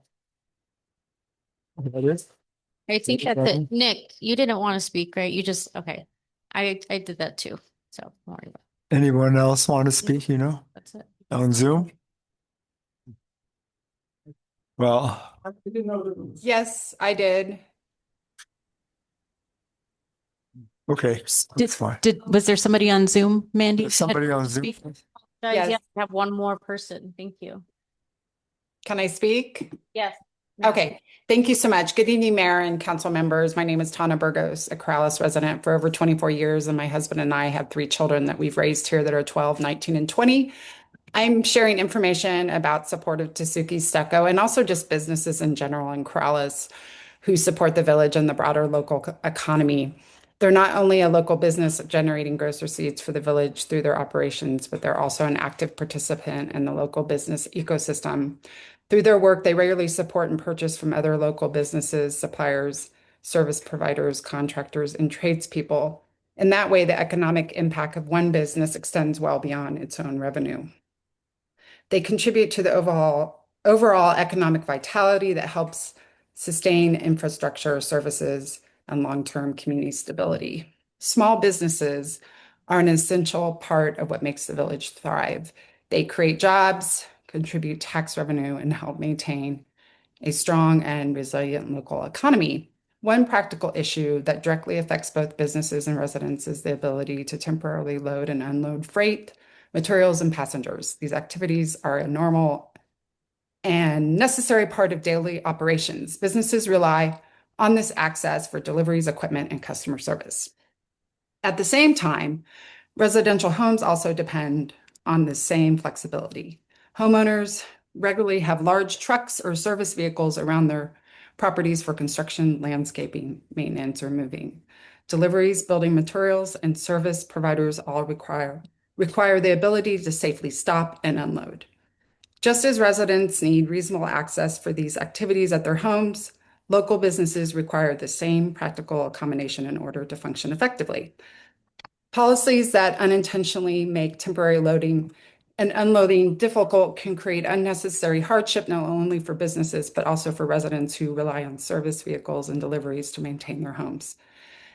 think that's it. Nick, you didn't want to speak, right? You just, okay. I did that too. So don't worry about it. Anyone else want to speak, That's it. on Zoom? Well, Yes, I did. okay, that's fine. Was there somebody on Zoom, Mandy? There's somebody on Zoom. Guys, Yes. yes, I have one more person. Thank you. Can I speak? Yes. Okay, thank you so much. Good evening, Mayor and council members. My name is Tana Burgos, a Corrales resident for over 24 years, and my husband and I have 3 children that we've raised here that are 12, 19, and 20. I'm sharing information about support of Tasuki Stucco and also just businesses in general in Corrales who support the village and the broader local economy. They're not only a local business generating gross receipts for the village through their operations, but they're also an active participant in the local business ecosystem. Through their work, they regularly support and purchase from other local businesses, suppliers, service providers, contractors, and tradespeople. In that way, the economic impact of one business extends well beyond its own revenue. They contribute to the overall economic vitality that helps sustain infrastructure, services, and long-term community stability. Small businesses are an essential part of what makes the village thrive. They create jobs, contribute tax revenue, and help maintain a strong and resilient local economy. One practical issue that directly affects both businesses and residents is the ability to temporarily load and unload freight, materials, and passengers. These activities are a normal and necessary part of daily operations. Businesses rely on this access for deliveries, equipment, and customer service. At the same time, residential homes also depend on the same flexibility. Homeowners regularly have large trucks or service vehicles around their properties for construction, landscaping, maintenance, or moving. Deliveries, building materials, and service providers all require the ability to safely stop and unload. Just as residents need reasonable access for these activities at their homes, local businesses require the same practical accommodation in order to function effectively. Policies that unintentionally make temporary loading and unloading difficult can create unnecessary hardship not only for businesses, but also for residents who rely on service vehicles and deliveries to maintain their homes.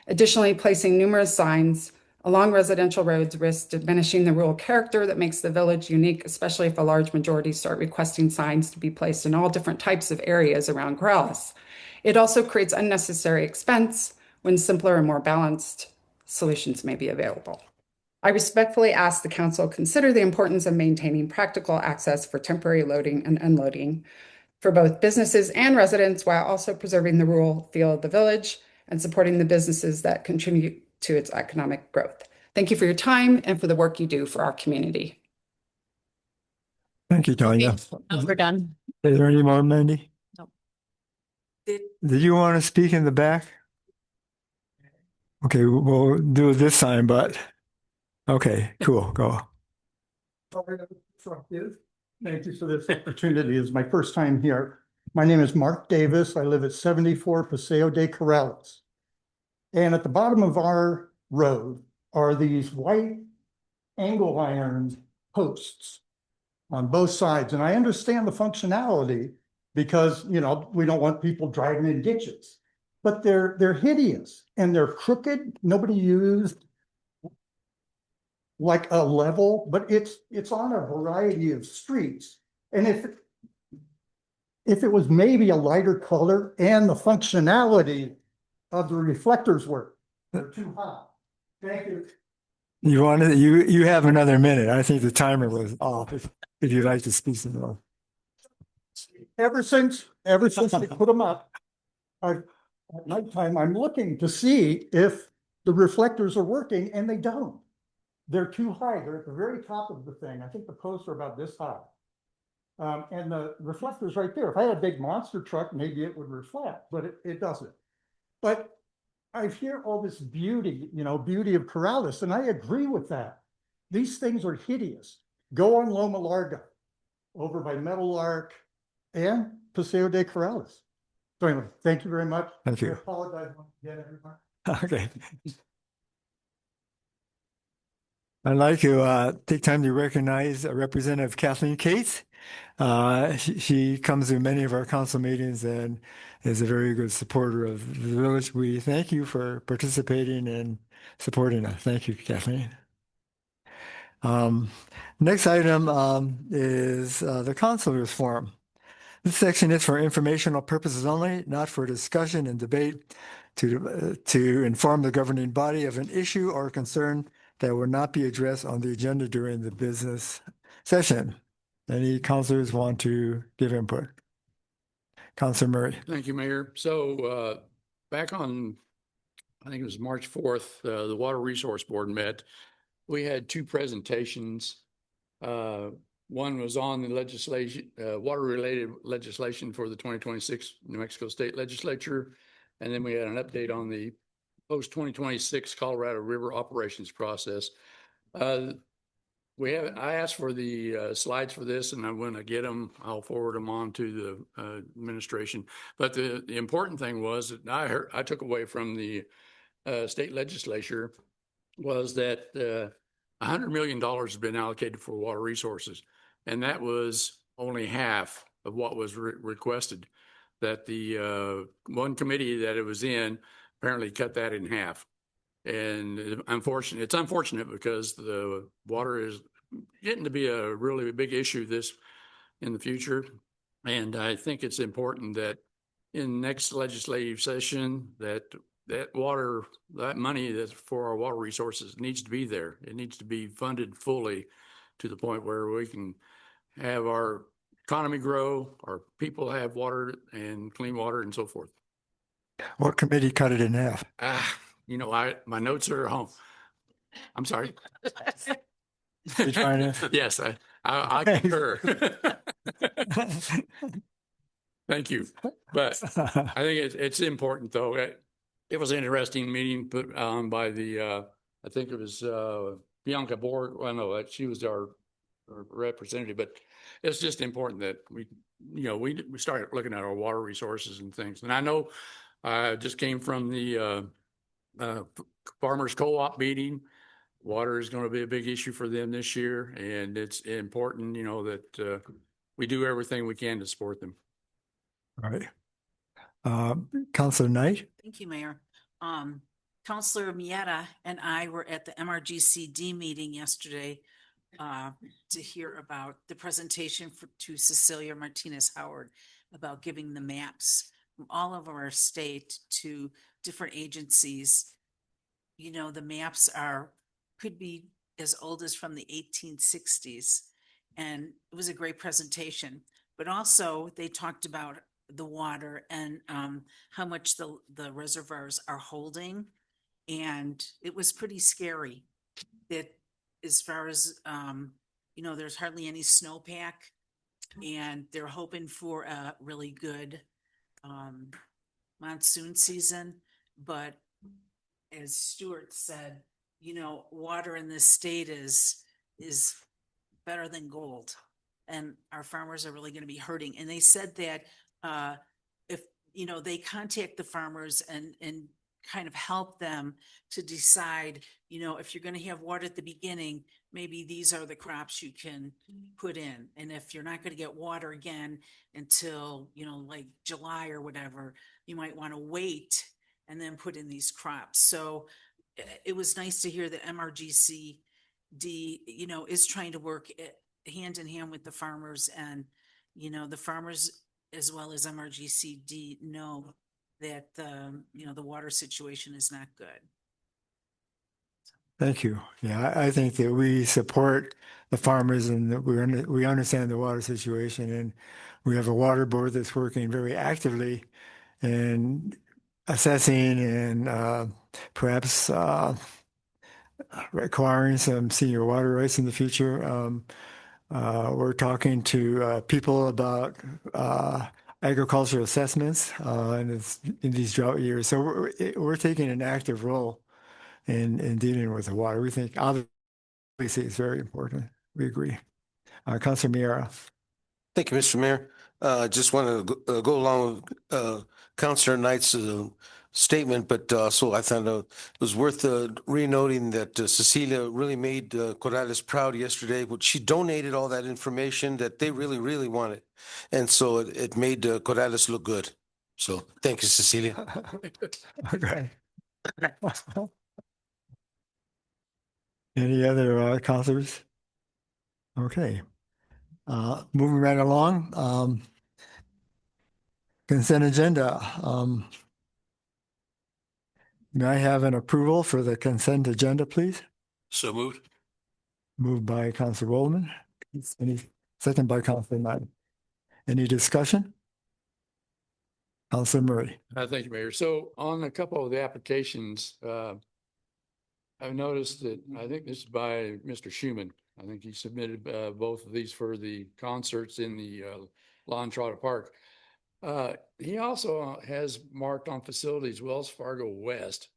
Additionally, placing numerous signs along residential roads risks diminishing the rural character that makes the village unique, especially if a large majority start requesting signs to be placed in all different types of areas around Corrales. It also creates unnecessary expense when simpler and more balanced solutions may be available. I respectfully ask the council consider the importance of maintaining practical access for temporary loading and unloading for both businesses and residents while also preserving the rural feel of the village and supporting the businesses that contribute to its economic growth. Thank you for your time and for the work you do for our community. Thank you, Tanya. We're done. Is there any more, Mandy? No. Did you want to speak in the back? Okay, we'll do it this time, but okay, cool, go. Thank you for this opportunity. It's my first time here. My name is Mark Davis. I live at 74 Paseo de Corrales. And at the bottom of our road are these white angle iron posts. on both sides. And I understand the functionality because, you know, we don't want people driving in ditches. But they're hideous and they're crooked. Nobody used like a level, but it's on a variety of streets. And if it was maybe a lighter color and the functionality of the reflectors work, they're too high. Thank you. You have another minute. I think the timer was off. If you'd like to speak some more. Ever since they put them up, at nighttime, I'm looking to see if the reflectors are working, and they don't. They're too high. They're at the very top of the thing. I think the posts are about this high. And the reflector's right there. If I had a big monster truck, maybe it would reflect, but it doesn't. But I hear all this beauty, you know, beauty of Corrales, and I agree with that. These things are hideous. Go on Loma Larga, over by Meadowlark and Paseo de Corrales. So anyway, thank you very much. Thank you. I apologize again, everyone. Okay. I'd like to take time to recognize Representative Kathleen Cates. She comes to many of our council meetings and is a very good supporter of the village. We thank you for participating and supporting us. Thank you, Kathleen. Next item is the Councilors Forum. This section is for informational purposes only, not for discussion and debate, to inform the governing body of an issue or concern that will not be addressed on the agenda during the business session. Any councilors want to give input? Councilor Murray. Thank you, Mayor. So back on, I think it was March 4th, the Water Resource Board met. We had two presentations. One was on the legislation, water-related legislation for the 2026 New Mexico State Legislature. And then we had an update on the post-2026 Colorado River operations process. I asked for the slides for this, and I'm going to get them. I'll forward them on to the administration. But the important thing was that I took away from the state legislature was that $100 million has been allocated for water resources. And that was only half of what was requested. That the one committee that it was in apparently cut that in half. And it's unfortunate because the water is getting to be a really big issue in the future. And I think it's important that in next legislative session that money that's for our water resources needs to be there. It needs to be funded fully to the point where we can have our economy grow, our people have water and clean water and so forth. What committee cut it in half? My notes are at home. I'm sorry. You're trying to... Yes, I concur. Thank you. But I think it's important though. It was an interesting meeting put on by the, I think it was Bianca Borg. Well, no, she was our representative, but it's just important that we start looking at our water resources and things. And I know I just came from the farmers co-op meeting. Water is going to be a big issue for them this year. And it's important, that we do everything we can to support them. All right. Councilor Knight. Thank you, Mayor. Councilor Mieta and I were at the MRGCD meeting yesterday to hear about the presentation to Cecilia Martinez Howard about giving the maps from all over our state to different agencies. The maps could be as old as from the 1860s. And it was a great presentation. But also they talked about the water and how much the reservoirs are holding. And it was pretty scary that as far as, there's hardly any snowpack, and they're hoping for a really good monsoon season. But as Stuart said, water in this state is better than gold, and our farmers are really going to be hurting. And they said that if they contact the farmers and kind of help them to decide, you know, if you're going to have water at the beginning, maybe these are the crops you can put in. And if you're not going to get water again until, you know, like July or whatever, you might want to wait and then put in these crops. So it was nice to hear that MRGCD, you know, is trying to work hand in hand with the farmers, and, you know, the farmers as well as MRGCD know that, you know, the water situation is not good. Thank you. Yeah, I think that we support the farmers and that we understand the water situation, and we have a water board that's working very actively in assessing and perhaps requiring some senior water rights in the future. We're talking to people about agricultural assessments in these drought years. So we're taking an active role in dealing with the water. We think obviously it's very important. We agree. Councilor Miera. Thank you, Mr. Mayor. Just want to go along with Councilor Knight's statement, but also I thought it was worth re-noting that Cecilia really made Corrales proud yesterday. But she donated all that information that they really, really wanted. And so it made Corrales look good. So thank you, Cecilia. Okay. Any other councilors? Okay. Moving right along. Consent agenda. May I have an approval for the consent agenda, please? So moved. Moved by Councilor Waldman. Second by Councilor Knight. Any discussion? Councilor Murray. Thank you, Mayor. So on a couple of the applications, I've noticed that, I think this is by Mr. Schuman. I think he submitted both of these for the concerts in the Lawn Trotter Park. He also has marked on facilities Wells Fargo West.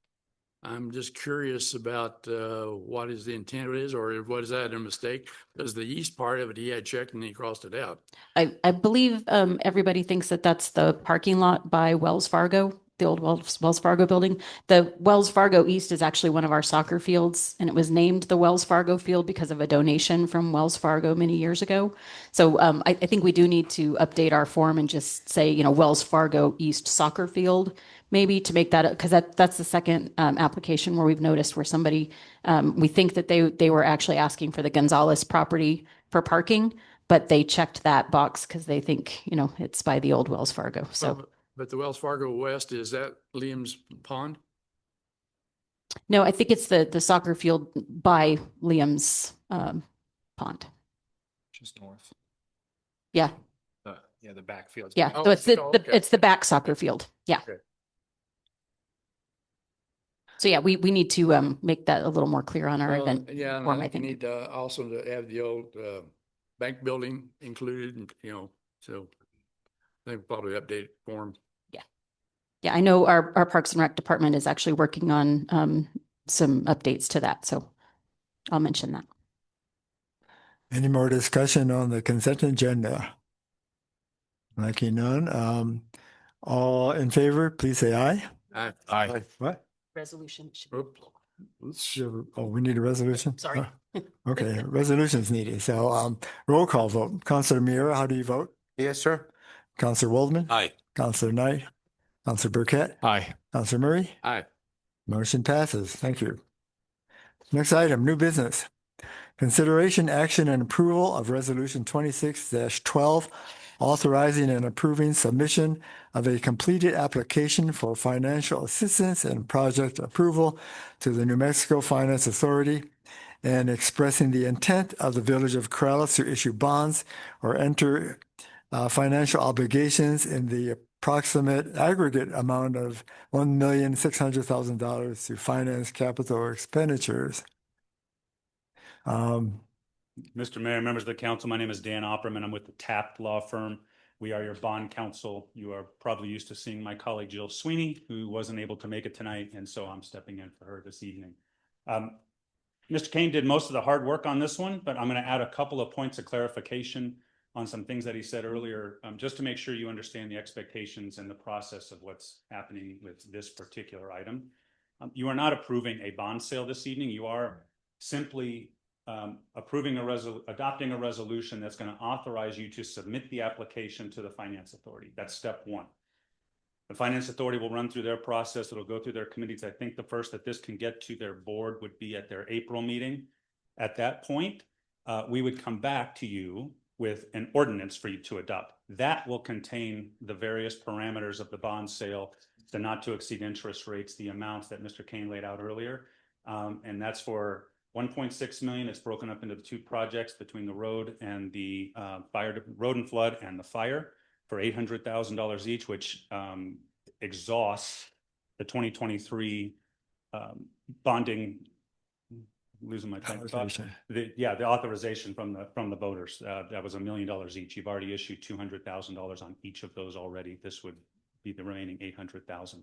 I'm just curious about what is the intent is, or what is that a mistake? Because the east part of it, he had checked and he crossed it out. I believe everybody thinks that that's the parking lot by Wells Fargo, the old Wells Fargo building. The Wells Fargo East is actually one of our soccer fields, and it was named the Wells Fargo Field because of a donation from Wells Fargo many years ago. So I think we do need to update our form and just say, you know, Wells Fargo East Soccer Field, maybe, to make that, because that's the second application where we've noticed where somebody, we think that they were actually asking for the Gonzalez property for parking, but they checked that box because they think, you know, it's by the old Wells Fargo. So. But the Wells Fargo West, is that Liam's Pond? No, I think it's the soccer field by Liam's pond. Just north. Yeah. Yeah, the backfield. Yeah. Oh, So it's okay. it's the back soccer field. Yeah. Okay. So yeah, we need to make that a little more clear on our event Yeah, and form, I I think you think. need also to have the old bank building included, and, you know, so they probably update form. Yeah, I know our Parks and Rec department is actually working on some updates to that. So I'll mention that. Any more discussion on the consent agenda? Liking none. All in favor, please say aye. Aye. What? Resolution. Oh, we need a resolution? Sorry. Okay, resolution's needed. So roll call vote. Councilor Miera, how do you vote? Yes, sir. Councilor Waldman? Aye. Councilor Knight? Councilor Burkett? Aye. Councilor Murray? Aye. Motion passes. Thank you. Next item, new business. Consideration, action, and approval of Resolution 26-12, authorizing and approving submission of a completed application for financial assistance and project approval to the New Mexico Finance Authority, and expressing the intent of the Village of Corrales to issue bonds or enter financial obligations in the approximate aggregate amount of $1,600,000 to finance capital expenditures. Mr. Mayor, members of the council, my name is Dan Opperman. I'm with the Taft Law Firm. We are your bond counsel. You are probably used to seeing my colleague Jill Sweeney, who wasn't able to make it tonight, and so I'm stepping in for her this evening. Mr. Kane did most of the hard work on this one, but I'm going to add a couple of points of clarification on some things that he said earlier, just to make sure you understand the expectations and the process of what's happening with this particular item. You are not approving a bond sale this evening. You are simply adopting a resolution that's going to authorize you to submit the application to the Finance Authority. That's step one. The Finance Authority will run through their process. It'll go through their committees. I think the first that this can get to their board would be at their April meeting. At that point, we would come back to you with an ordinance for you to adopt. That will contain the various parameters of the bond sale, the not to exceed interest rates, the amounts that Mr. Kane laid out earlier. And that's for 1.6 million. It's broken up into the two projects between the road and the road and flood and the fire for $800,000 each, which exhausts the 2023 bonding. Losing my train of thought. The authorization from the voters. That was $1 million each. You've already issued $200,000 on each of those already. This would be the remaining $800,000.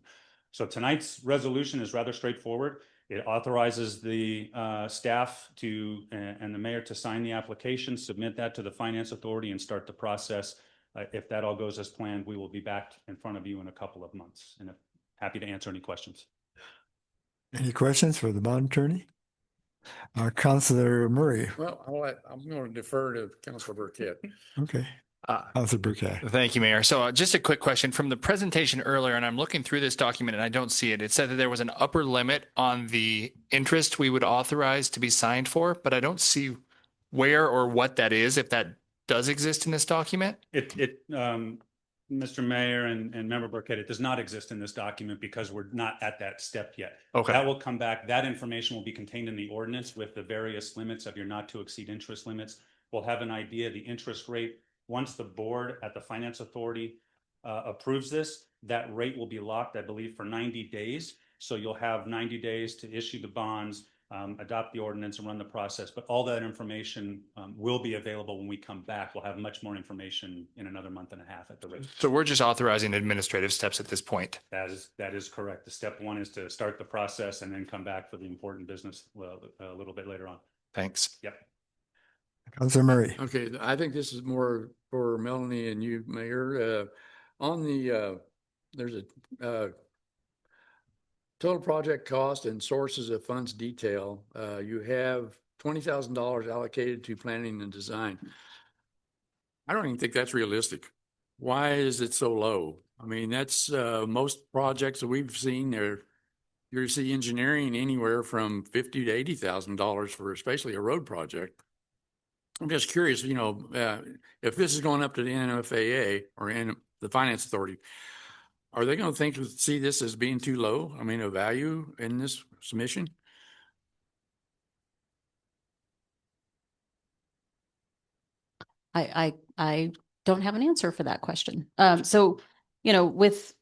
So tonight's resolution is rather straightforward. It authorizes the staff to and the mayor to sign the application, submit that to the Finance Authority, and start the process. If that all goes as planned, we will be back in front of you in a couple of months. And happy to answer any questions. Any questions for the bond attorney? Councilor Murray. Well, I'm going to defer to Councilor Burkett. Okay. Councilor Burkett. Thank you, Mayor. So just a quick question from the presentation earlier, and I'm looking through this document and I don't see it. It said that there was an upper limit on the interest we would authorize to be signed for, but I don't see where or what that is, if that does exist in this document. Mr. Mayor and Member Burkett, it does not exist in this document because we're not at that step yet. Okay. That will come back. That information will be contained in the ordinance with the various limits of your not to exceed interest limits. We'll have an idea of the interest rate. Once the board at the Finance Authority approves this, that rate will be locked, I believe, for 90 days. So you'll have 90 days to issue the bonds, adopt the ordinance, and run the process. But all that information will be available when we come back. We'll have much more information in another month and a half at the rate. So we're just authorizing administrative steps at this point. That is correct. The step one is to start the process and then come back for the important business a little bit later on. Thanks. Yep. Councilor Murray. Okay, I think this is more for Melanie and you, Mayor. On the there's a total project cost and sources of funds detail. You have $20,000 allocated to planning and design. I don't even think that's realistic. Why is it so low? I mean, that's most projects that we've seen there. You see engineering anywhere from $50,000 to $80,000 for especially a road project. I'm just curious, if this is going up to the NFAA or the Finance Authority, are they going to see this as being too low? I mean, a value in this submission? I don't have an answer for that question. So, with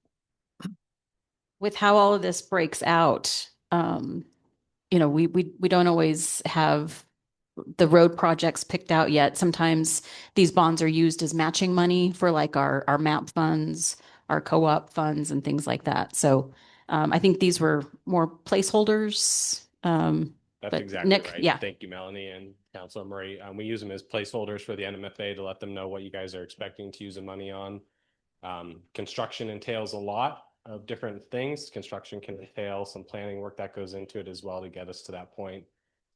how all of this breaks out, we don't always have the road projects picked out yet. Sometimes these bonds are used as matching money for like our MAP funds, our co-op funds, and things like that. So I think these were more placeholders. That's but exactly Nick, right. yeah. Thank you, Melanie and Councilor Murray. We use them as placeholders for the NMFA to let them know what you guys are expecting to use the money on. Construction entails a lot of different things. Construction can entail some planning work that goes into it as well to get us to that point.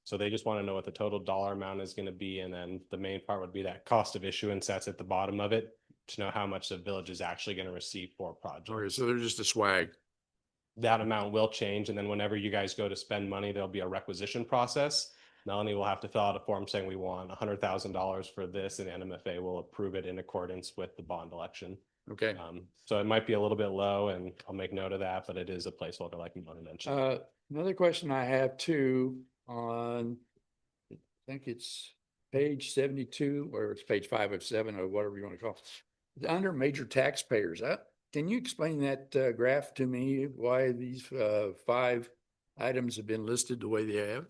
So they just want to know what the total dollar amount is going to be. And then the main part would be that cost of issuance that's at the bottom of it to know how much the village is actually going to receive for a project. Okay, so they're just a swag. That amount will change. And then whenever you guys go to spend money, there'll be a requisition process. Melanie will have to fill out a form saying we want $100,000 for this, and NMFA will approve it in accordance with the bond election. Okay. So it might be a little bit low, and I'll make note of that, but it is a placeholder like Melanie mentioned. Another question I have too on, I think it's page 72, or it's page 5 of 7, or whatever you want to call it. Under major taxpayers, can you explain that graph to me, why these 5 items have been listed the way they have?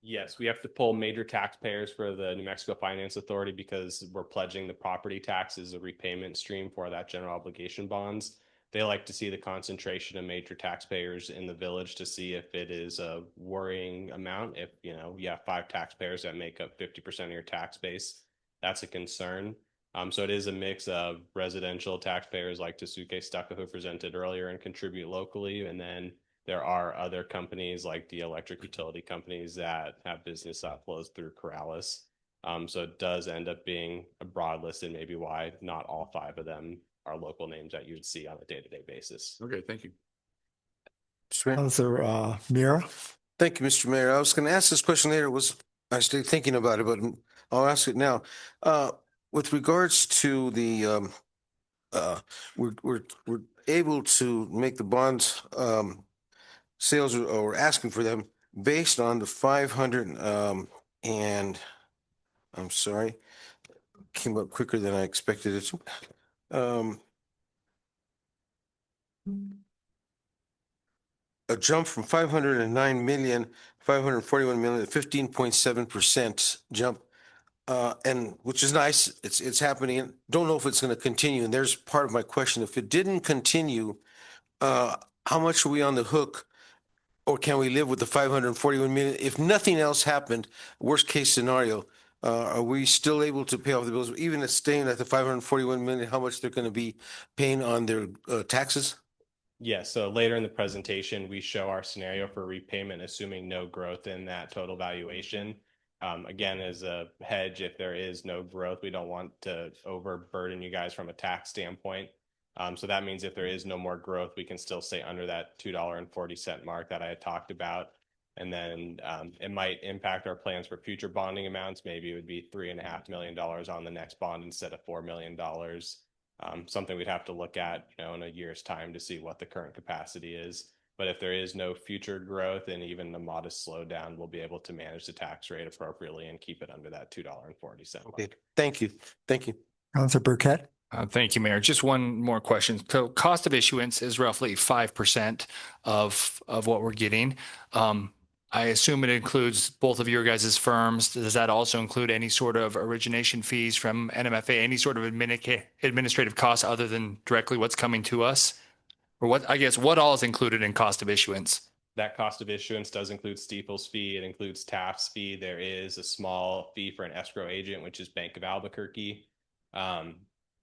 Yes, we have to pull major taxpayers for the New Mexico Finance Authority because we're pledging the property tax as a repayment stream for that general obligation bonds. They like to see the concentration of major taxpayers in the village to see if it is a worrying amount. If, you have 5 taxpayers that make up 50% of your tax base, that's a concern. So it is a mix of residential taxpayers like Tesuque Stucco, who presented earlier, and contribute locally, and then There are other companies like the electric utility companies that have business that flows through Corrales. So it does end up being a broad list, and maybe why not all 5 of them are local names that you would see on a day-to-day basis. Okay, thank you. Councilor Mira. Thank you, Mr. Mayor. I was going to ask this question later. I stayed thinking about it, but I'll ask it now. With regards to the, we're able to make the bonds sales, or asking for them based on the 500 and I'm sorry, came up quicker than I expected it to. A jump from 509 million, 541 million, 15.7% jump. And which is nice. It's happening. Don't know if it's going to continue. And there's part of my question. If it didn't continue, how much are we on the hook? Or can we live with the 541 million? If nothing else happened, worst case scenario, are we still able to pay off the bills? Even if staying at the 541 million, how much they're going to be paying on their taxes? Yeah, so later in the presentation, we show our scenario for repayment, assuming no growth in that total valuation. Again, as a hedge, if there is no growth, we don't want to overburden you guys from a tax standpoint. So that means if there is no more growth, we can still stay under that $2.40 mark that I had talked about. And then it might impact our plans for future bonding amounts. Maybe it would be $3.5 million on the next bond instead of $4 million. Something we'd have to look at, in a year's time to see what the current capacity is. But if there is no future growth and even a modest slowdown, we'll be able to manage the tax rate appropriately and keep it under that $2.40 mark. Okay, thank you. Thank you. Councilor Burkett. Thank you, Mayor. Just one more question. So cost of issuance is roughly 5% of what we're getting. I assume it includes both of your guys' firms. Does that also include any sort of origination fees from NMFA, any sort of administrative costs other than directly what's coming to us? Or what all is included in cost of issuance? That cost of issuance does include Stifel's fee. It includes Taft's fee. There is a small fee for an escrow agent, which is Bank of Albuquerque. And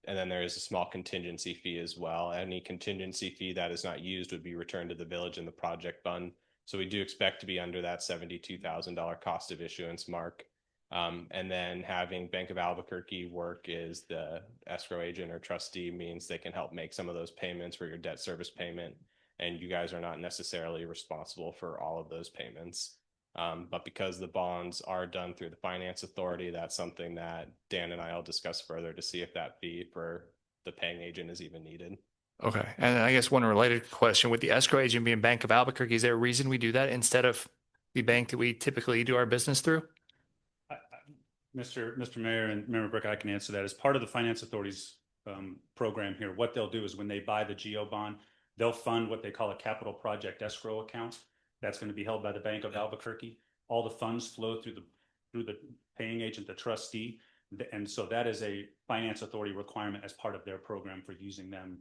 then there is a small contingency fee as well. Any contingency fee that is not used would be returned to the village in the project fund. So we do expect to be under that $72,000 cost of issuance mark. And then having Bank of Albuquerque work as the escrow agent or trustee means they can help make some of those payments for your debt service payment. And you guys are not necessarily responsible for all of those payments. But because the bonds are done through the finance authority, that's something that Dan and I will discuss further to see if that fee for the paying agent is even needed. Okay. And I guess one related question, with the escrow agent being Bank of Albuquerque, is there a reason we do that instead of the bank that we typically do our business through? Mr. Mayor and Member Brick, I can answer that. As part of the Finance Authority's program here, what they'll do is when they buy the GEO bond, they'll fund what they call a capital project escrow account. That's going to be held by the Bank of Albuquerque. All the funds flow through the paying agent, the trustee. And so that is a Finance Authority requirement as part of their program for using them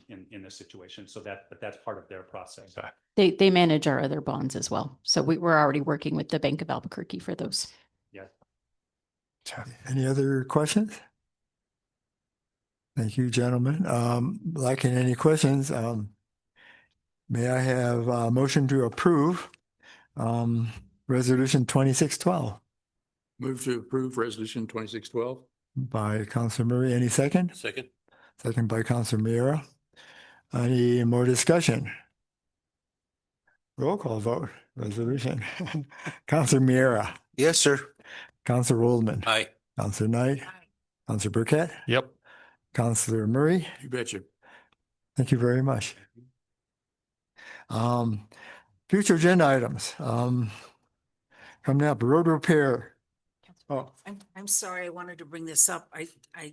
in this situation. So that's part of their process. They manage our other bonds as well. So we're already working with the Bank of Albuquerque for those. Yeah. Any other questions? Thank you, gentlemen. Lacking any questions, may I have a motion to approve Resolution 2612? Move to approve Resolution 2612. By Councilor Murray. Any second? Second. Second by Councilor Mira. Any more discussion? Roll call vote. Resolution. Councilor Mira. Yes, sir. Councilor Oldman. Aye. Councilor Knight. Councilor Burkett. Yep. Councilor Murray. You betcha. Thank you very much. Future agenda items. Coming up, road repair. Oh, I'm sorry, I wanted to bring this up. I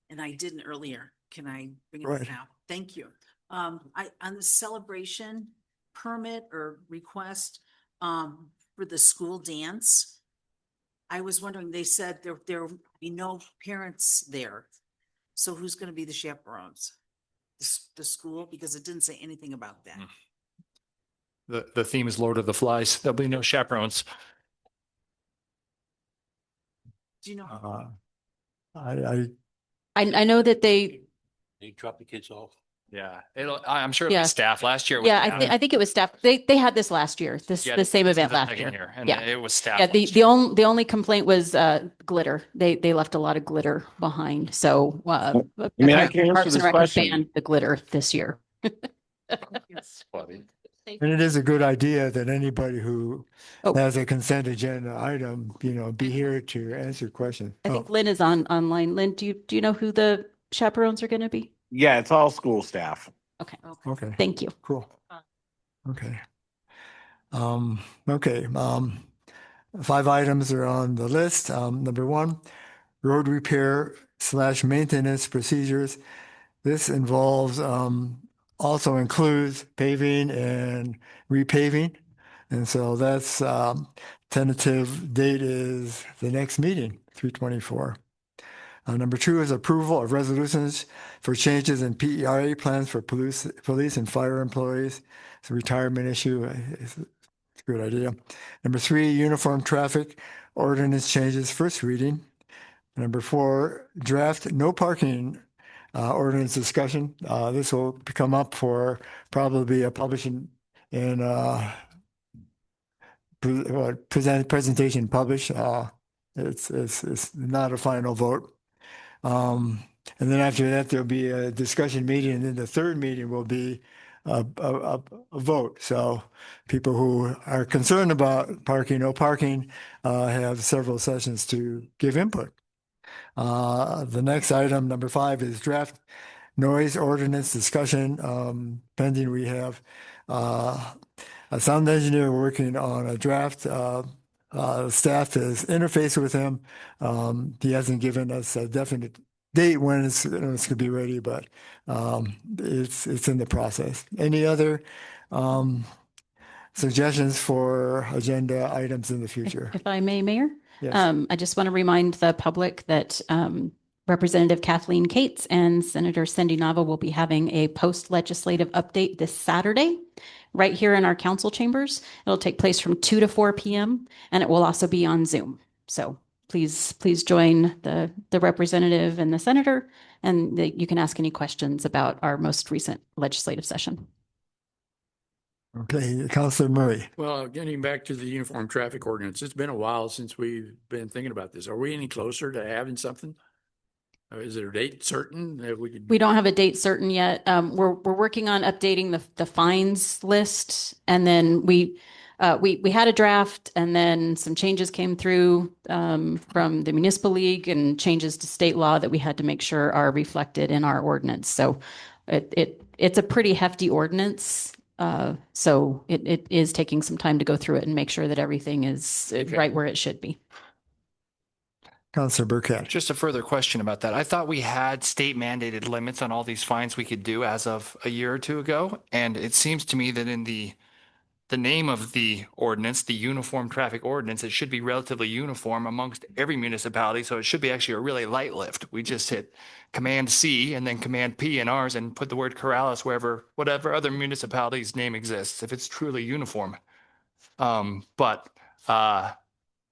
didn't earlier. Can I bring it Right. up now? Thank you. On the celebration permit or request, for the school dance, I was wondering, they said there will be no parents there. So who's going to be the chaperones? The school? Because it didn't say anything about that. The theme is Lord of the Flies. There'll be no chaperones. Do you know? I I know that they You drop the kids off. Yeah, I'm sure it'll Yeah. be staff. Last year. It was Yeah, staff. I think it was staff. They had this last year, Yeah, the same this is event the last second year. And Yeah. it was staff. Yeah, last the only complaint was glitter. They left a lot of glitter behind. So I mean, I can answer Parks and this Rec has question. banned the glitter this year. That's funny. And it is a good idea that anybody who Oh. has a consent agenda item, be here to answer questions. I think Lynn is online. Lynn, do you know who the chaperones are going to be? Yeah, it's all school staff. Okay. Okay. Thank you. Cool. Okay. Okay. 5 items are on the list. Number 1, road repair / maintenance procedures. This involves, also includes paving and repaving. And so that's, tentative date is the next meeting, 3/24. Number 2 is approval of resolutions for changes in PERA plans for police and fire employees. It's a retirement issue. It's a good idea. Number 3, uniform traffic ordinance changes, first reading. Number 4, draft no parking ordinance discussion. This will come up for probably a publishing and presentation published. It's not a final vote. And then after that, there'll be a discussion meeting, and then the third meeting will be a vote. So people who are concerned about parking, no parking, have several sessions to give input. The next item, number 5, is draft noise ordinance discussion. Pending, we have a sound engineer working on a draft. Staff has interfaced with him. He hasn't given us a definite date when it's going to be ready, but it's in the process. Any other suggestions for agenda items in the future? If I may, Mayor? Yes. I just want to remind the public that Representative Kathleen Cates and Senator Cindy Nava will be having a post-legislative update this Saturday, right here in our council chambers. It'll take place from 2 to 4 p.m. and it will also be on Zoom. So please join the representative and the senator, and you can ask any questions about our most recent legislative session. Okay, Councilor Murray. Well, getting back to the uniform traffic ordinance, it's been a while since we've been thinking about this. Are we any closer to having something? Is there a date certain that we could? We don't have a date certain yet. We're working on updating the fines list, and then we had a draft, and then some changes came through from the municipal league and changes to state law that we had to make sure are reflected in our ordinance. So it's a pretty hefty ordinance. So it is taking some time to go through it and make sure that everything is right where it should be. Councilor Burkett. Just a further question about that. I thought we had state mandated limits on all these fines we could do as of a year or two ago. And it seems to me that in the name of the ordinance, the uniform traffic ordinance, it should be relatively uniform amongst every municipality. So it should be actually a really light lift. We just hit Command C and then Command P in ours and put the word Corrales whatever other municipality's name exists, if it's truly uniform. But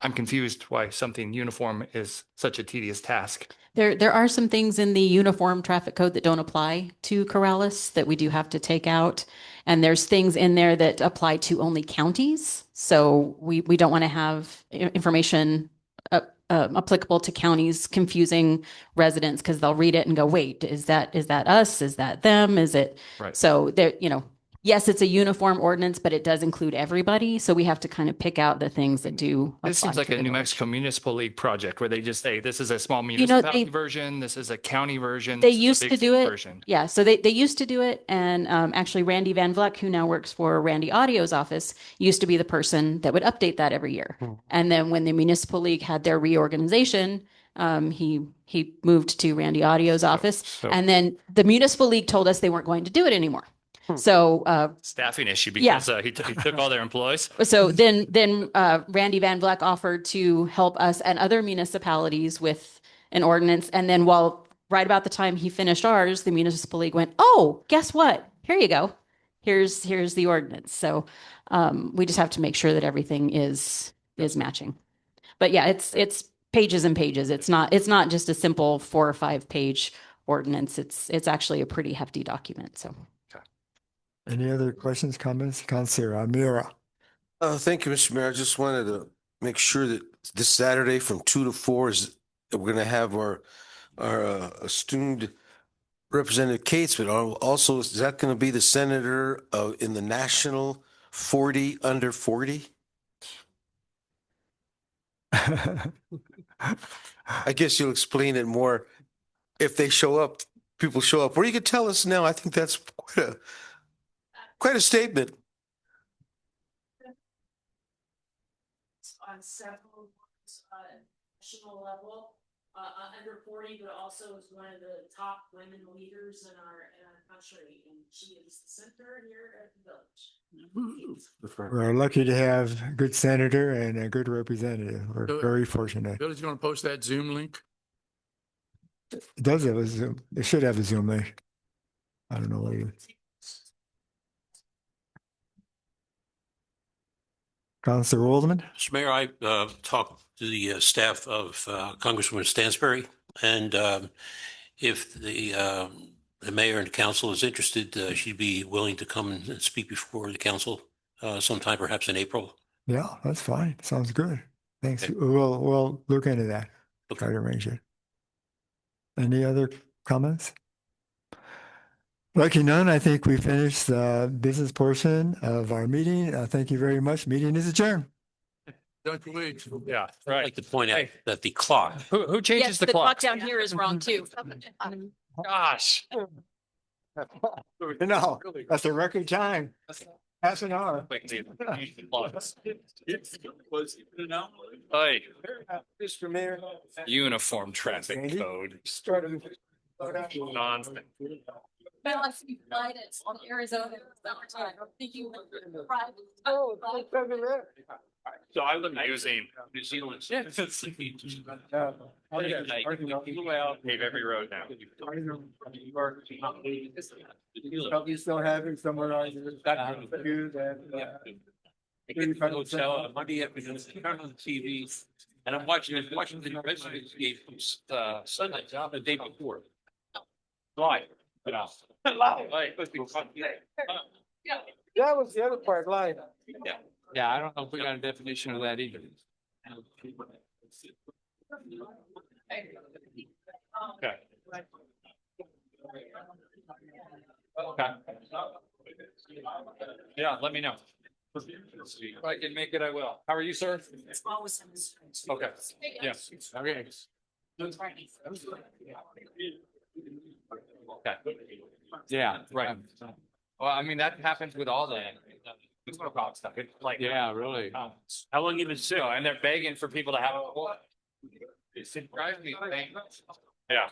I'm confused why something uniform is such a tedious task. There are some things in the uniform traffic code that don't apply to Corrales that we do have to take out. And there's things in there that apply to only counties. So we don't want to have information applicable to counties confusing residents, because they'll read it and go, wait, is that us? Is that them? Is it? Right. So there, yes, it's a uniform ordinance, but it does include everybody. So we have to kind of pick out the things that do. This seems like apply a to New the Mexico Municipal League project where they just say, this is a small municipality version, this is a county version. They this is a used big to do it. version. Yeah. So they used to do it. And actually Randy Van Vleck, who now works for Randy Audio's office, used to be the person that would update that every year. And then when the Municipal League had their reorganization, he moved to Randy Audio's office. And then the Municipal League told us they weren't going to do it anymore. So Staffing issue because he took all their employees. So then Randy Van Vleck offered to help us and other municipalities with an ordinance. And then right about the time he finished ours, the Municipal League went, oh, guess what? Here you go. Here's the ordinance. So we just have to make sure that everything is matching. But yeah, it's pages and pages. It's not just a simple 4 or 5 page ordinance. It's actually a pretty hefty document, so. Any other questions, comments? Councilor Amira. Thank you, Mr. Mayor. I just wanted to make sure that this Saturday from 2 to 4 is, that we're going to have our esteemed Representative Cates, but also is that going to be the senator in the national 40 under 40? I guess you'll explain it more if they show up, people show up. Or you could tell us now. I think that's quite a statement. On several national level, under 40, but also is one of the top women leaders in our country, and she is the center here at the village. We're lucky to have a good senator and a good representative. We're very fortunate. Billy's going to post that Zoom link. It does have a Zoom. It should have a Zoom link. I don't know what it is. Councilor Waldman? Mr. Mayor, I talked to the staff of Congresswoman Stansberry, and if the mayor and council is interested, she'd be willing to come and speak before the council sometime, perhaps in April. Yeah, that's fine. Sounds good. Thanks. Okay. We'll look into that. Try to arrange it. Any other comments? Lucky none. I think we finished the business portion of our meeting. Thank you very much. Meeting is adjourned. Don't you wait. Yeah, I'd like to point out that the clock. Who changes Yes, the the clock? clock down here is wrong too. Gosh. No, that's a record time. Half an hour. Hey, Mr. Mayor. uniform traffic code. Nonsense. On Arizona summertime. I'm thinking So I live using New Zealand. pave every road now. Probably still having somewhere on your queue that. I get to the hotel on Monday afternoon, turn on the TV, and I'm watching the Redskins game from Sunday, the day before. Live. Live. That was the other part, live. Yeah, I don't know if we got a definition of that either. Okay. Okay. Yeah, let me know. If I can make it, I will. How are you, sir? Okay. Yeah. Okay. Okay. Yeah, right. Well, I mean, that happens with all the stuff. It's like, yeah, really. How long you been sick? And they're begging for people to have. It drives me. Yeah.